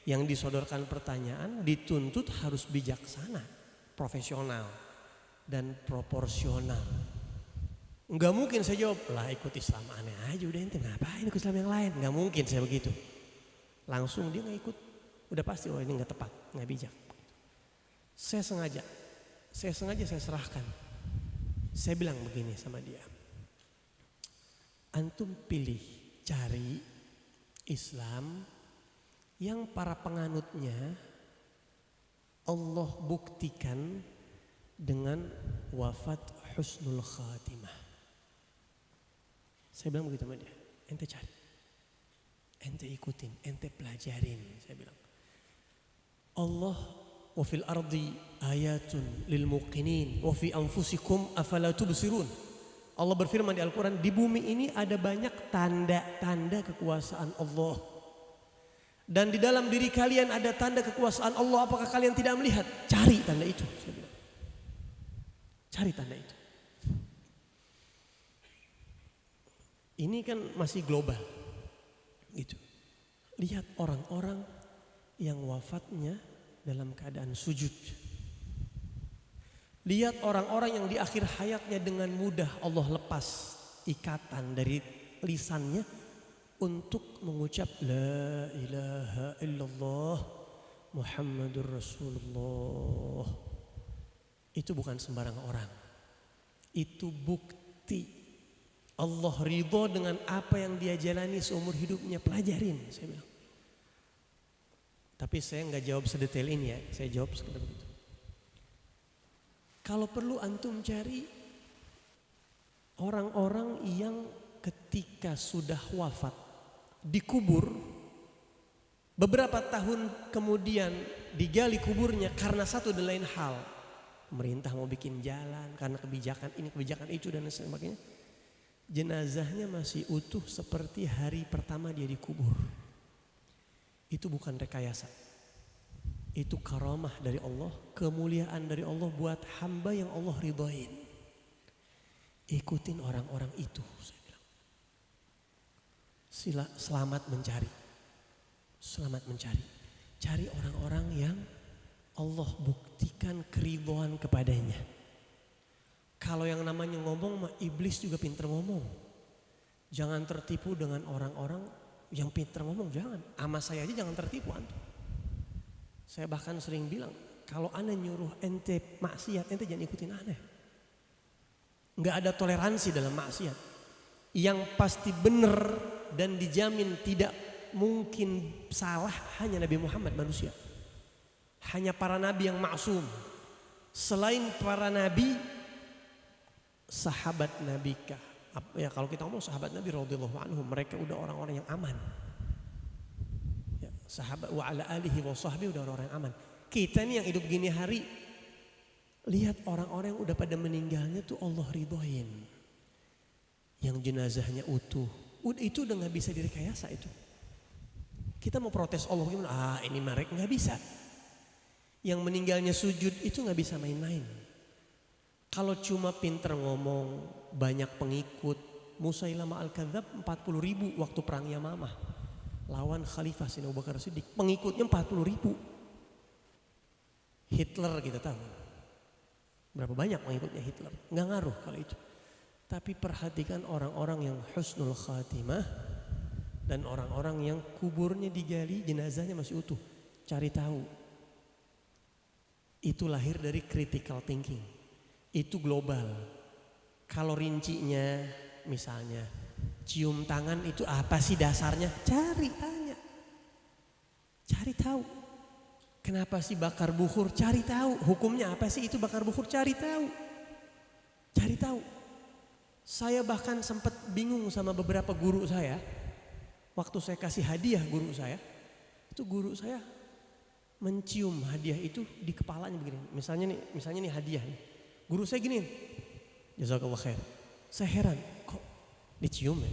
yang disodorkan pertanyaan dituntut harus bijaksana, profesional, dan proporsional. Enggak mungkin saya jawab, lah ikut Islam aneh aja udah, ente ngapain ikut Islam yang lain? Enggak mungkin saya begitu. Langsung dia nggak ikut, udah pasti ini nggak tepat, nggak bijak. Saya sengaja saya serahkan. Saya bilang begini sama dia. Antum pilih, cari Islam yang para penganutnya Allah buktikan dengan wafat husnul khatimah. Saya bilang begitu sama dia. Ente cari, ente ikutin, ente pelajarin. Saya bilang Allah wa fil ardi ayatun lil muqinin wa fi anfusikum afala tubsirun. Allah berfirman di Al-Quran, di bumi ini ada banyak tanda-tanda kekuasaan Allah. Dan di dalam diri kalian ada tanda kekuasaan Allah, apakah kalian tidak melihat? Cari tanda itu. Saya bilang. Cari tanda itu. Ini kan masih global. Gitu. Lihat orang-orang yang wafatnya dalam keadaan sujud. Lihat orang-orang yang di akhir hayatnya dengan mudah Allah lepas ikatan dari lisannya untuk mengucap La ilaha illallah Muhammadur Rasulullah. Itu bukan sembarang orang. Itu bukti Allah ridho dengan apa yang dia jalani seumur hidupnya. Pelajarin, saya bilang. Tapi saya nggak jawab sedetail ini ya. Saya jawab sekedar begitu. Kalau perlu antum cari orang-orang yang ketika sudah wafat dikubur, beberapa tahun kemudian digali kuburnya karena satu dan lain hal. Pemerintah mau bikin jalan karena kebijakan ini, kebijakan itu dan sebagainya. Jenazahnya masih utuh seperti hari pertama dia dikubur. Itu bukan rekayasa. Itu karamah dari Allah, kemuliaan dari Allah buat hamba yang Allah ridhoin. Ikutin orang-orang itu, saya bilang. Selamat mencari. Selamat mencari. Cari orang-orang yang Allah buktikan keridhaan kepadanya. Kalau yang namanya ngomong mah iblis juga pinter ngomong. Jangan tertipu dengan orang-orang yang pinter ngomong, jangan. Sama saya aja jangan tertipu antum. Saya bahkan sering bilang, kalau anda nyuruh ente maksiat, ente jangan ikutin aneh. Nggak ada toleransi dalam maksiat. Yang pasti benar dan dijamin tidak mungkin salah hanya Nabi Muhammad manusia. Hanya para nabi yang maksum. Selain para nabi, sahabat Nabi kah? Ya kalau kita ngomong sahabat Nabi radhiyallahu anhum, mereka udah orang-orang yang aman. Ya, sahabat wa ala alihi wa sahbihi udah orang-orang yang aman. Kita nih yang hidup gini hari, lihat orang-orang yang udah pada meninggalnya tuh Allah ridhoin. Yang jenazahnya utuh. Itu udah gak bisa direkayasa itu. Kita mau protes Allah gimana? Ini mereka gak bisa. Yang meninggalnya sujud itu gak bisa main-main. Kalau cuma pinter ngomong, banyak pengikut, Musailamah Al-Kadzab 40.000 waktu perang Yamamah lawan Khalifah Sayyidina Abu Bakar Siddiq, pengikutnya 40.000. Hitler kita tahu berapa banyak pengikutnya Hitler, nggak ngaruh kalau itu. Tapi perhatikan orang-orang yang husnul khatimah dan orang-orang yang kuburnya digali, jenazahnya masih utuh. Cari tahu. Itu lahir dari critical thinking. Itu global. Kalau rincinya misalnya cium tangan itu apa sih dasarnya? Cari tanya. Cari tahu. Kenapa sih bakar bukhur? Cari tahu. Hukumnya apa sih itu bakar bukhur? Cari tahu. Cari tahu. Saya bahkan sempat bingung sama beberapa guru saya. Waktu saya kasih hadiah guru saya, itu guru saya mencium hadiah itu di kepalanya begini. Misalnya nih hadiah nih. Guru saya gini, jazakallah khair. Saya heran, kok dicium ya?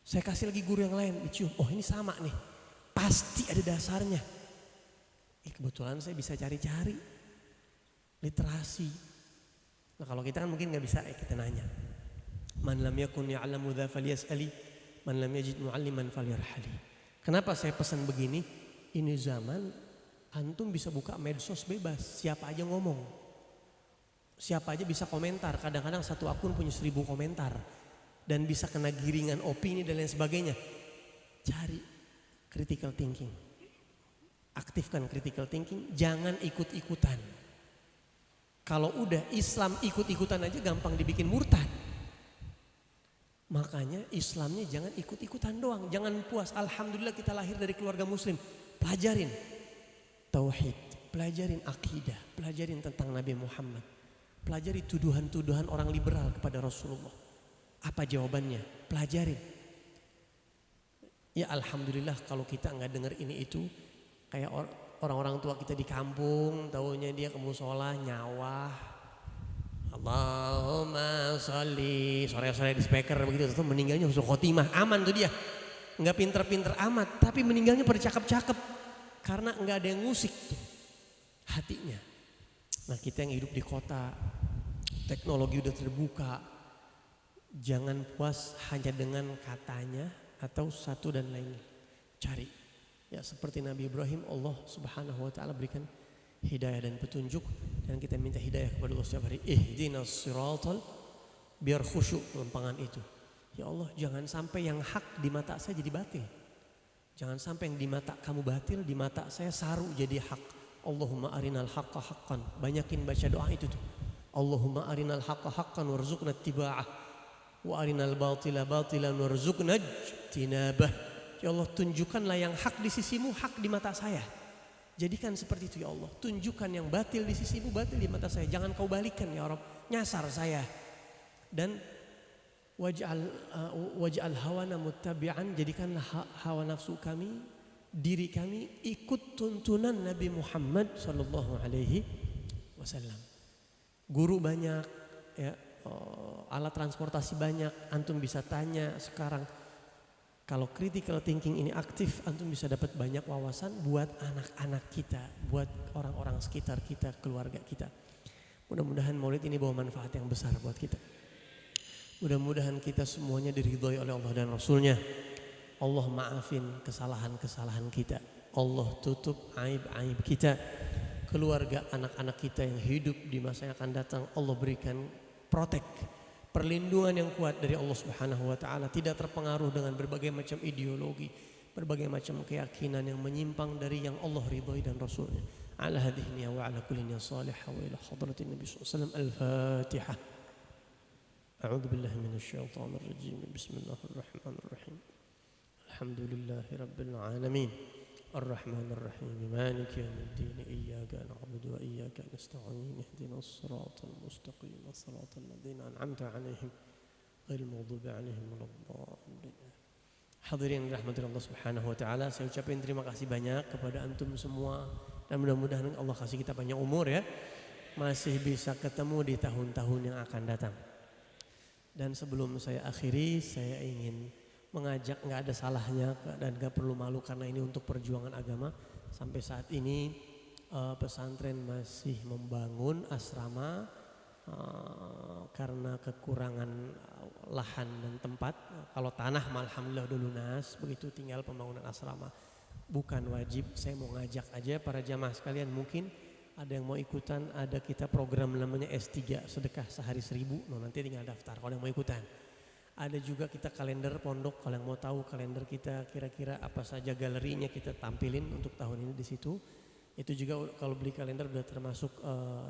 Saya kasih lagi guru yang lain, dicium. Oh ini sama nih, pasti ada dasarnya. Kebetulan saya bisa cari-cari literasi. Nah kalau kita kan mungkin nggak bisa, kita nanya. Man lam yakun ya'lamu dha falyas'ali, man lam yajid mu'alliman falyarhali. Kenapa saya pesan begini? Ini zaman antum bisa buka medsos bebas, siapa aja ngomong, siapa aja bisa komentar. Kadang-kadang satu akun punya 1000 komentar dan bisa kena giringan opini dan lain sebagainya. Cari critical thinking, aktifkan critical thinking, jangan ikut-ikutan. Kalau udah Islam ikut-ikutan aja gampang dibikin murtad. Makanya Islamnya jangan ikut-ikutan doang, jangan puas. Alhamdulillah kita lahir dari keluarga muslim. Pelajarin tauhid, pelajarin akidah, pelajarin tentang Nabi Muhammad, pelajari tuduhan-tuduhan orang liberal kepada Rasulullah. Apa jawabannya? Pelajarin. Ya alhamdulillah kalau kita nggak dengar ini itu, kayak orang-orang tua kita di kampung, taunya dia ke musola nyawah, Allahumma sholli, sore-sore di speaker begitu, terus meninggalnya husnul khotimah, aman tuh dia, nggak pinter-pinter amat, tapi meninggalnya pada cakep-cakep. Karena enggak ada yang ngusik tuh hatinya. Nah kita yang hidup di kota, teknologi udah terbuka. Jangan puas hanya dengan katanya, atau satu dan lainnya. Cari. Ya seperti Nabi Ibrahim, Allah Subhanahu wa taala berikan hidayah dan petunjuk, dan kita minta hidayah kepada Allah setiap hari. Ihdinas siratal, biar khusyuk lempangan itu. Ya Allah, jangan sampai yang hak di mata saya jadi batil. Jangan sampai yang di mata kamu batil, di mata saya saru jadi hak. Allahumma arinal haqqa haqqan. Banyakin baca doa itu tuh. Allahumma arinal haqqa haqqan warzuqna ittiba'ah wa arinal batila batilan warzuqna ijtinabah. Ya Allah, tunjukkanlah yang hak di sisimu, hak di mata saya. Jadikan seperti itu ya Allah. Tunjukkan yang batil di sisimu, batil di mata saya. Jangan kau balikan ya Rabb. Nyasar saya. Dan waj'al hawana muttabi'an, jadikanlah hawa nafsu kami, diri kami ikut tuntunan Nabi Muhammad sallallahu alaihi wasallam. Guru banyak ya, alat transportasi banyak, antum bisa tanya sekarang. Kalau critical thinking ini aktif, antum bisa dapat banyak wawasan buat anak-anak kita, buat orang-orang sekitar kita, keluarga kita. Mudah-mudahan Maulid ini bawa manfaat yang besar buat kita. Mudah-mudahan kita semuanya diridhoi oleh Allah dan Rasulnya. Allah maafin kesalahan-kesalahan kita. Allah tutup aib-aib kita. Keluarga anak-anak kita yang hidup di masa yang akan datang, Allah berikan perlindungan yang kuat dari Allah Subhanahu wa taala, tidak terpengaruh dengan berbagai macam ideologi, berbagai macam keyakinan yang menyimpang dari yang Allah ridhoi dan Rasulnya. Ala hadhihi wa ala kulli niyya salihah wa ila hadratin Nabi sallallahu alaihi wasallam. Al-Fatihah. أعوذ بالله من الشيطان الرجيم بسم الله الرحمن الرحيم الحمد لله رب العالمين الرحمن الرحيم مالك يوم الدين إياك نعبد وإياك نستعين اهدنا الصراط المستقيم صراط الذين أنعمت عليهم غير المغضوب عليهم ولا الضالين. Hadirin rahmatin Allah Subhanahu wa taala, saya ucapkan terima kasih banyak kepada antum semua, dan mudah-mudahan Allah kasih kita banyak umur ya, masih bisa ketemu di tahun-tahun yang akan datang. Dan sebelum saya akhiri, saya ingin mengajak, nggak ada salahnya dan nggak perlu malu karena ini untuk perjuangan agama. Sampai saat ini pesantren masih membangun asrama karena kekurangan lahan dan tempat. Kalau tanah alhamdulillah udah lunas, begitu tinggal pembangunan asrama. Bukan wajib, saya mau ngajak aja para jamaah sekalian, mungkin ada yang mau ikutan, ada kita program namanya S3, sedekah sehari 1000, nanti tinggal daftar kalau yang mau ikutan. Ada juga kita kalender pondok, kalau yang mau tahu kalender kita kira-kira apa saja galerinya kita tampilin untuk tahun ini di situ. Itu juga kalau beli kalender sudah termasuk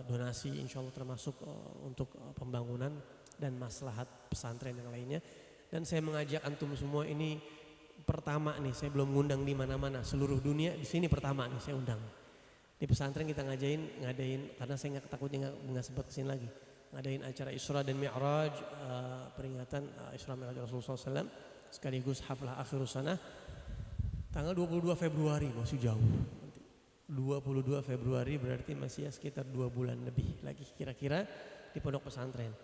donasi, insya Allah termasuk untuk pembangunan dan maslahat pesantren yang lainnya. Dan saya mengajak antum semua, ini pertama nih, saya belum ngundang di mana-mana, seluruh dunia di sini pertama nih saya undang. Di pesantren kita ngadain karena saya takutnya nggak sempat kesini lagi. Ngadain acara Isra dan Mi'raj, peringatan Isra Mi'raj Rasulullah SAW, sekaligus haflah akhir sanah tanggal 22 Februari, masih jauh. 22 Februari berarti masih ya sekitar 2 bulan lebih lagi kira-kira di pondok pesantren.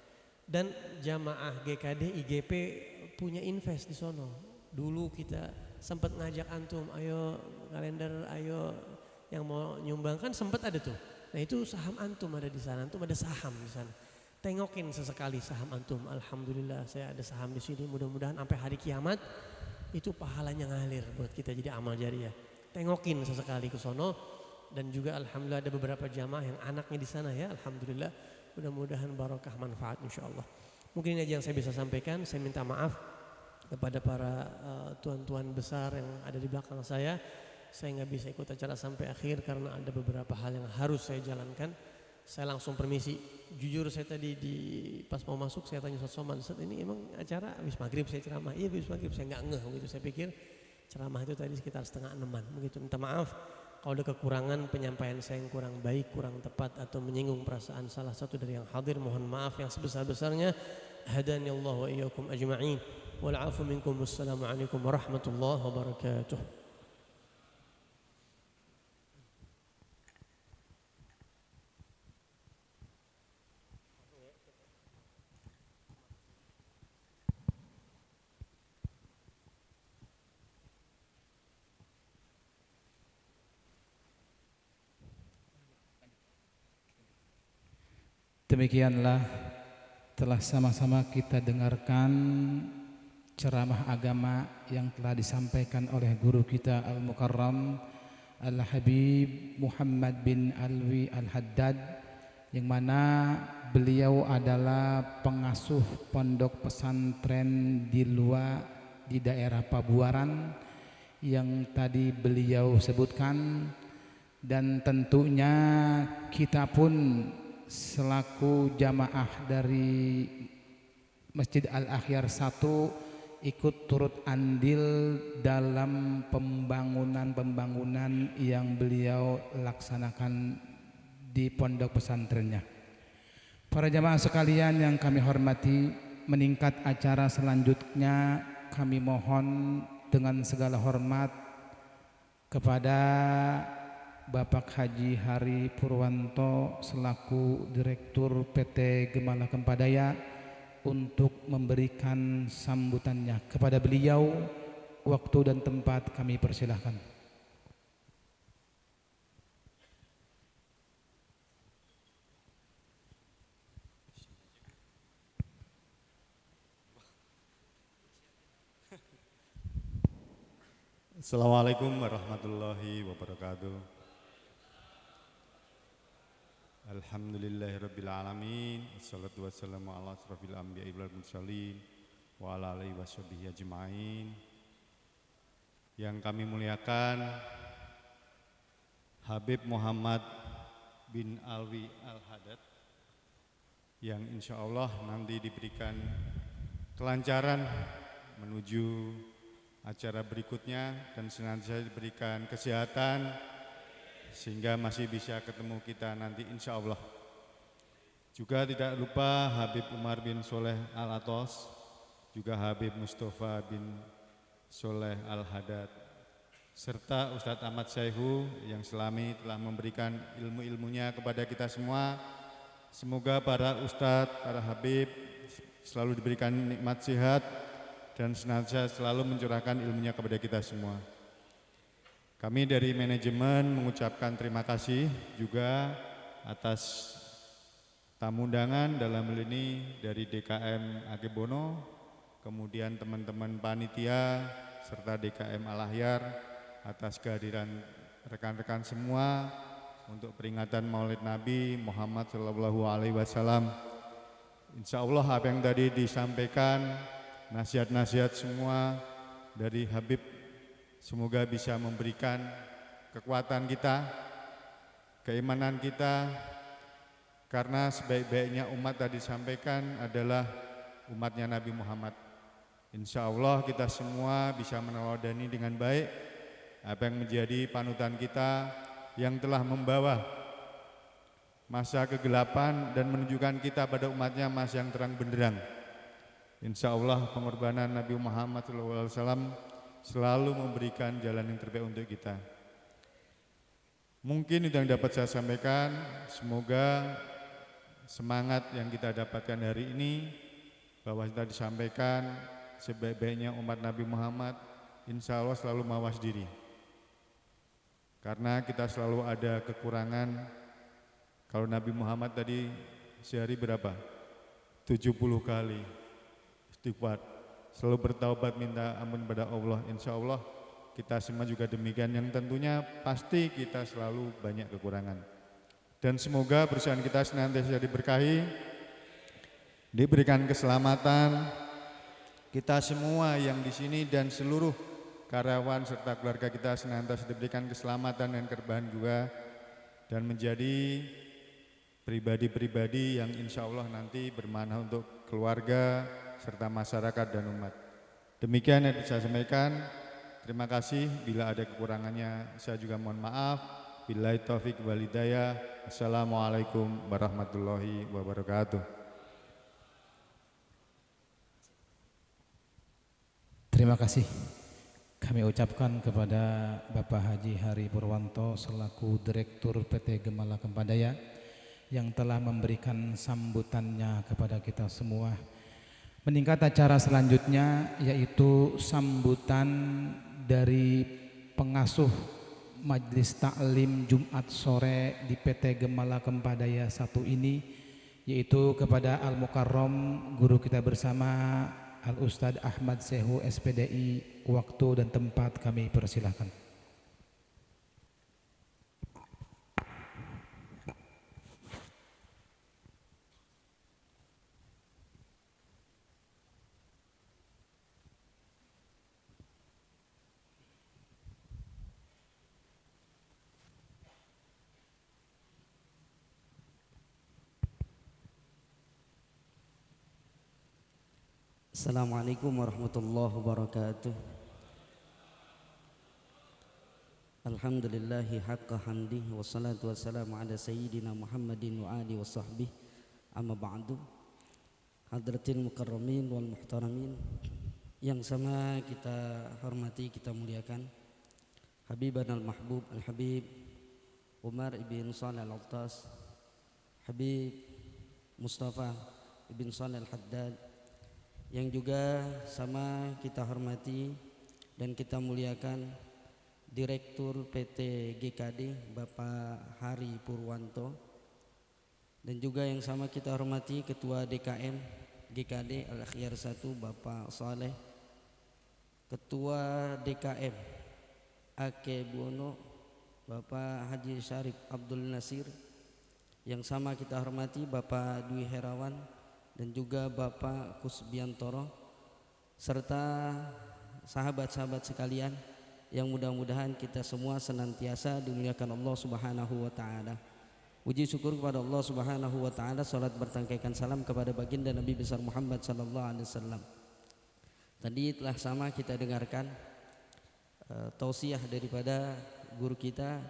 Dan jamaah GKD IGP punya invest di sono. Dulu kita sempat ngajak antum, ayo kalender, ayo yang mau nyumbang, kan sempat ada tuh. Nah itu saham antum ada di sana, antum ada saham di sana. Tengokin sesekali saham antum. Alhamdulillah saya ada saham di sini. Mudah-mudahan sampai hari kiamat itu pahalanya ngalir buat kita jadi amal jariah. Tengokin sesekali ke sono. Dan juga alhamdulillah ada beberapa jamaah yang anaknya di sana ya. Alhamdulillah, mudah-mudahan barokah manfaat insyaallah. Mungkin ini aja yang saya bisa sampaikan. Saya minta maaf kepada para tuan-tuan besar yang ada di belakang saya. Saya nggak bisa ikut acara sampai akhir karena ada beberapa hal yang harus saya jalankan. Saya langsung permisi. Jujur saya tadi pas mau masuk saya tanya Ustaz Somad, Ustaz ini emang acara habis maghrib saya ceramah? Iya habis maghrib, saya nggak ngeh begitu. Saya pikir ceramah itu tadi sekitar 5:30 begitu. Minta maaf kalau ada kekurangan penyampaian saya yang kurang baik, kurang tepat atau menyinggung perasaan salah satu dari yang hadir, mohon maaf yang sebesar-besarnya. Hadani Allah wa iyyakum ajma'in. Wal 'afu minkum. Wassalamualaikum warahmatullahi wabarakatuh. Demikianlah telah sama-sama kita dengarkan ceramah agama yang telah disampaikan oleh guru kita Al-Mukarram Al-Habib Muhammad bin Alwi Al-Haddad, yang mana beliau adalah pengasuh pondok pesantren di daerah Pabuaran yang tadi beliau sebutkan. Dan tentunya kita pun selaku jamaah dari Masjid Al-Akhyar 1 ikut turut andil dalam pembangunan yang beliau laksanakan di pondok pesantrennya. Para jamaah sekalian yang kami hormati, meningkat acara selanjutnya kami mohon dengan segala hormat kepada Bapak Haji Hari Purwanto selaku Direktur PT Gemala Kempadaya untuk memberikan sambutannya. Kepada beliau, waktu dan tempat kami persilahkan. Assalamualaikum warahmatullahi wabarakatuh. Alhamdulillahirabbil alamin. Wassalatu wassalamu ala asrofil anbiya'i wal mursalin wa ala alihi washabihi ajmain. Yang kami muliakan Habib Muhammad bin Alwi Al-Haddad, yang insya Allah nanti diberikan kelancaran menuju acara berikutnya dan senantiasa diberikan kesehatan sehingga masih bisa ketemu kita nanti insya Allah. Juga tidak lupa Habib Umar bin Soleh Al-Atos, juga Habib Mustafa bin Soleh Al-Haddad, serta Ustadz Ahmad Syaihu yang selami telah memberikan ilmu-ilmunya kepada kita semua. Semoga para Ustadz, para Habib selalu diberikan nikmat sehat dan senantiasa selalu mencurahkan ilmunya kepada kita semua. Kami dari manajemen mengucapkan terima kasih juga atas tamu undangan dalam hal ini dari DKM Akebono, kemudian teman-teman panitia serta DKM Al-Akhyar atas kehadiran rekan-rekan semua untuk peringatan Maulid Nabi Muhammad SAW. Insya Allah apa yang tadi disampaikan, nasihat-nasihat semua dari Habib, semoga bisa memberikan kekuatan kita, keimanan kita, karena sebaik-baiknya umat tadi disampaikan adalah umatnya Nabi Muhammad. Insya Allah kita semua bisa meneladani dengan baik apa yang menjadi panutan kita yang telah membawa masa kegelapan dan menunjukkan kita pada umatnya masa yang terang benderang. Insya Allah pengorbanan Nabi Muhammad SAW selalu memberikan jalan yang terbaik untuk kita. Mungkin itu yang dapat saya sampaikan. Semoga semangat yang kita dapatkan hari ini, bahwa kita disampaikan sebaik-baiknya umat Nabi Muhammad, insya Allah selalu mawas diri. Karena kita selalu ada kekurangan. Kalau Nabi Muhammad tadi sehari berapa? 70 kali istighfar, selalu bertaubat minta ampun pada Allah. Insya Allah kita semua juga demikian, yang tentunya pasti kita selalu banyak kekurangan. Dan semoga perusahaan kita senantiasa diberkahi, diberikan keselamatan. Kita semua yang di sini dan seluruh karyawan serta keluarga kita senantiasa diberikan keselamatan dan keberkahan juga, dan menjadi pribadi-pribadi yang insya Allah nanti bermanfaat untuk keluarga serta masyarakat dan umat. Demikian yang bisa saya sampaikan. Terima kasih. Bila ada kekurangannya saya juga mohon maaf. Billahi taufik wal hidayah. Assalamualaikum warahmatullahi wabarakatuh. Terima kasih kami ucapkan kepada Bapak Haji Hari Purwanto selaku Direktur PT Gemala Kempadaya yang telah memberikan sambutannya kepada kita semua. Meningkat acara selanjutnya yaitu sambutan dari pengasuh Majelis Taklim Jumat sore di PT Gemala Kempadaya 1 ini, yaitu kepada Al-Mukarram guru kita bersama Al Ustadz Ahmad Sehu SPDI. Waktu dan tempat kami persilahkan. Assalamualaikum warahmatullahi wabarakatuh. Alhamdulillahi haqqa hamdih wassalatu wassalamu ala sayyidina Muhammadin wa alihi wa sahbihi amma ba'du. Hadratil mukarramin wal muhtaramin yang sama kita hormati, kita muliakan Habiban al-Mahbub al-Habib Umar ibn Salih al-Attas, Habib Mustafa ibn Salih al-Haddad, yang juga sama kita hormati dan kita muliakan Direktur PT GKD Bapak Hari Purwanto, dan juga yang sama kita hormati Ketua DKM GKD Al-Akhyar 1 Bapak Saleh, Ketua DKM Akebono Bapak Haji Syarif Abdul Nasir, yang sama kita hormati Bapak Dwi Herawan dan juga Bapak Kusbiantoro, serta sahabat-sahabat sekalian yang mudah-mudahan kita semua senantiasa dimuliakan Allah Subhanahu wa taala. Puji syukur kepada Allah Subhanahu wa taala, salat bertangkaikan salam kepada baginda Nabi besar Muhammad sallallahu alaihi wasallam. Tadi telah sama kita dengarkan tausiah daripada guru kita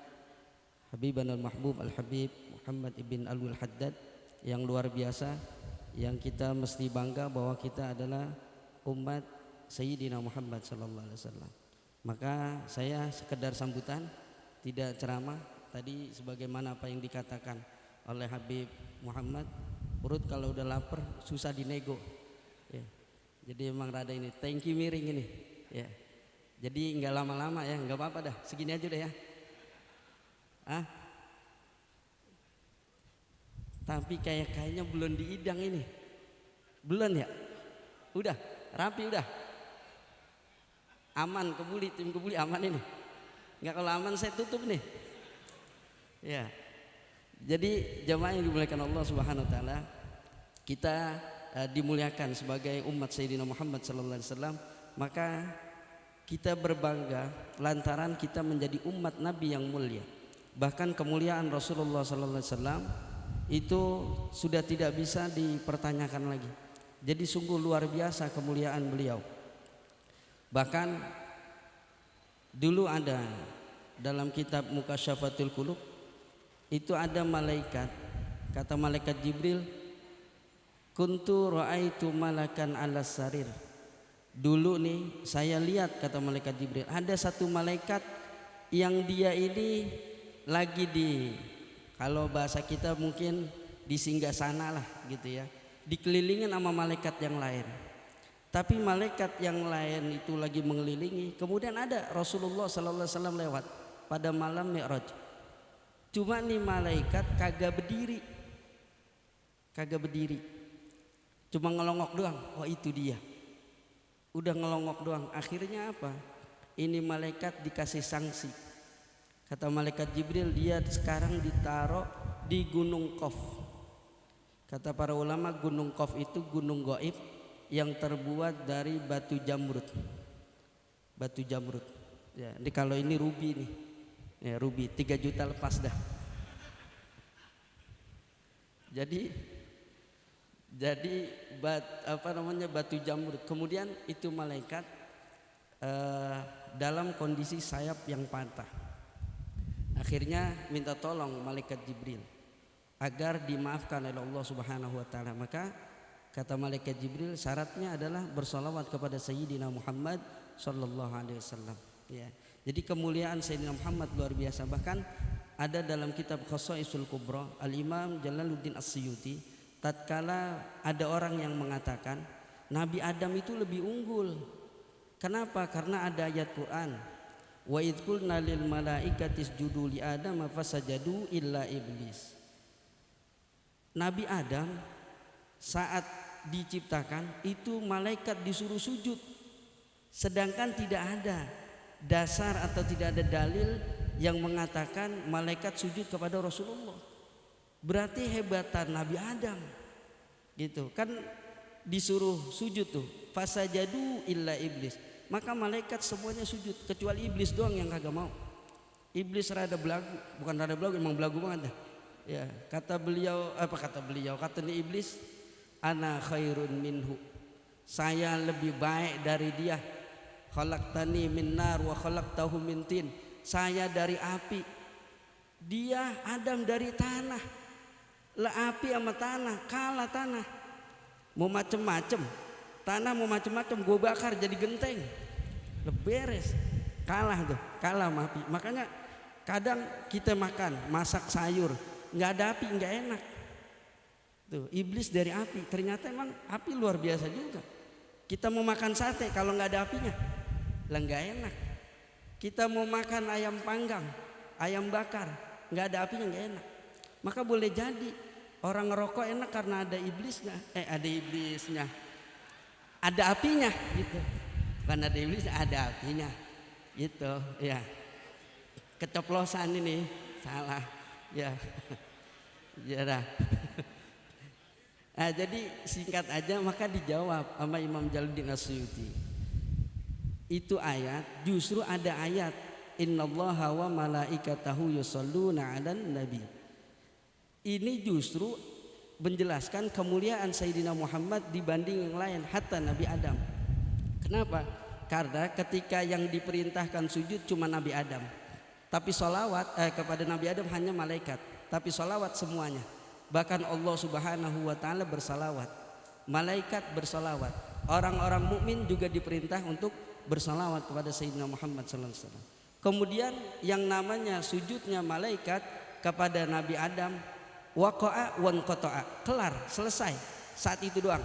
Habiban al-Mahbub al-Habib Muhammad ibn Alwi al-Haddad yang luar biasa, yang kita mesti bangga bahwa kita adalah umat Sayyidina Muhammad sallallahu alaihi wasallam. Maka saya sekedar sambutan, tidak ceramah. Tadi sebagaimana apa yang dikatakan oleh Habib Muhammad, perut kalau udah lapar susah dinego ya. Jadi emang rada ini thank you miring ini ya. Jadi nggak lama-lama ya, nggak apa-apa dah, segini aja udah ya. Tapi kayaknya belum diidang ini. Belum ya? Udah, rapi udah. Aman kebuli, tim kebuli aman ini. Enggak, kalau aman saya tutup nih. Ya. Jadi jamaah yang dimuliakan Allah Subhanahu wa taala, kita dimuliakan sebagai umat Sayyidina Muhammad sallallahu alaihi wasallam, maka kita berbangga lantaran kita menjadi umat Nabi yang mulia. Bahkan kemuliaan Rasulullah sallallahu alaihi wasallam itu sudah tidak bisa dipertanyakan lagi. Jadi sungguh luar biasa kemuliaan beliau. Bahkan dulu ada dalam kitab Mukasyafatul Qulub itu ada malaikat, kata malaikat Jibril, kuntu ra'aitu malakan alas sarir. Dulu nih saya lihat, kata malaikat Jibril, ada satu malaikat yang dia ini lagi di, kalau bahasa kita mungkin di singgasana lah gitu ya, dikelilingin sama malaikat yang lain. Tapi malaikat yang lain itu lagi mengelilingi. Kemudian ada Rasulullah sallallahu alaihi wasallam lewat pada malam Mi'raj. Cuma nih malaikat kagak berdiri. Cuma ngelongok doang. Oh itu dia. Udah ngelongok doang. Akhirnya apa? Ini malaikat dikasih sanksi. Kata malaikat Jibril, dia sekarang ditaruh di Gunung Qaf. Kata para ulama, Gunung Qaf itu gunung gaib yang terbuat dari batu jamrud. Batu jamrud. Ya, ini kalau ini rubi nih. Ya, rubi 3 juta lepas dah. Jadi batu jamrud. Kemudian itu malaikat dalam kondisi sayap yang patah. Akhirnya minta tolong malaikat Jibril agar dimaafkan oleh Allah Subhanahu wa taala. Maka kata malaikat Jibril, syaratnya adalah bersolawat kepada Sayyidina Muhammad sallallahu alaihi wasallam. Ya. Jadi kemuliaan Sayyidina Muhammad luar biasa. Bahkan ada dalam kitab Khashaisul Kubra, Al-Imam Jalaluddin As-Suyuti, tatkala ada orang yang mengatakan Nabi Adam itu lebih unggul. Kenapa? Karena ada ayat Quran, wa idz qulna lil malaikati isjudu li Adam fasajadu illa iblis. Nabi Adam saat diciptakan itu malaikat disuruh sujud, sedangkan tidak ada dasar atau tidak ada dalil yang mengatakan malaikat sujud kepada Rasulullah. Berarti hebatan Nabi Adam gitu kan, disuruh sujud tuh, fasajadu illa iblis, maka malaikat semuanya sujud kecuali iblis doang yang kagak mau. Iblis rada belagu, bukan rada belagu, emang belagu banget dah. Ya, kata nih iblis, ana khairun minhu, saya lebih baik dari dia. Khalaqtani min nar wa khalaqtahu min tin, saya dari api, dia Adam dari tanah. Lah api sama tanah, kalah tanah. Mau macem-macem, tanah mau macem-macem, gue bakar jadi genteng, beres. Kalah tuh, kalah sama api. Makanya kadang kita masak sayur, nggak ada api nggak enak. Tuh iblis dari api, ternyata emang api luar biasa juga. Kita mau makan sate kalau nggak ada apinya, lah nggak enak. Kita mau makan ayam panggang, ayam bakar, nggak ada apinya nggak enak. Maka boleh jadi orang ngerokok enak karena ada iblisnya, ada apinya gitu. Karena ada iblis ada apinya gitu ya. Keceplosan ini salah ya. Ya dah. Nah, jadi singkat aja, maka dijawab sama Imam Jalaluddin As-Suyuti. Itu ayat, justru ada ayat innallaha wa malaikatahu yusholluna 'alan nabi. Ini justru menjelaskan kemuliaan Sayyidina Muhammad dibanding yang lain, hatta Nabi Adam. Kenapa? Karena ketika yang diperintahkan sujud cuma Nabi Adam, tapi sholawat kepada Nabi Adam hanya malaikat, tapi sholawat semuanya. Bahkan Allah Subhanahu wa Ta'ala bersalawat, malaikat bersalawat, orang-orang mukmin juga diperintah untuk bersalawat kepada Sayyidina Muhammad sallallahu alaihi wasallam. Kemudian yang namanya sujudnya malaikat kepada Nabi Adam, waqa'a wan qata'a, kelar, selesai saat itu doang.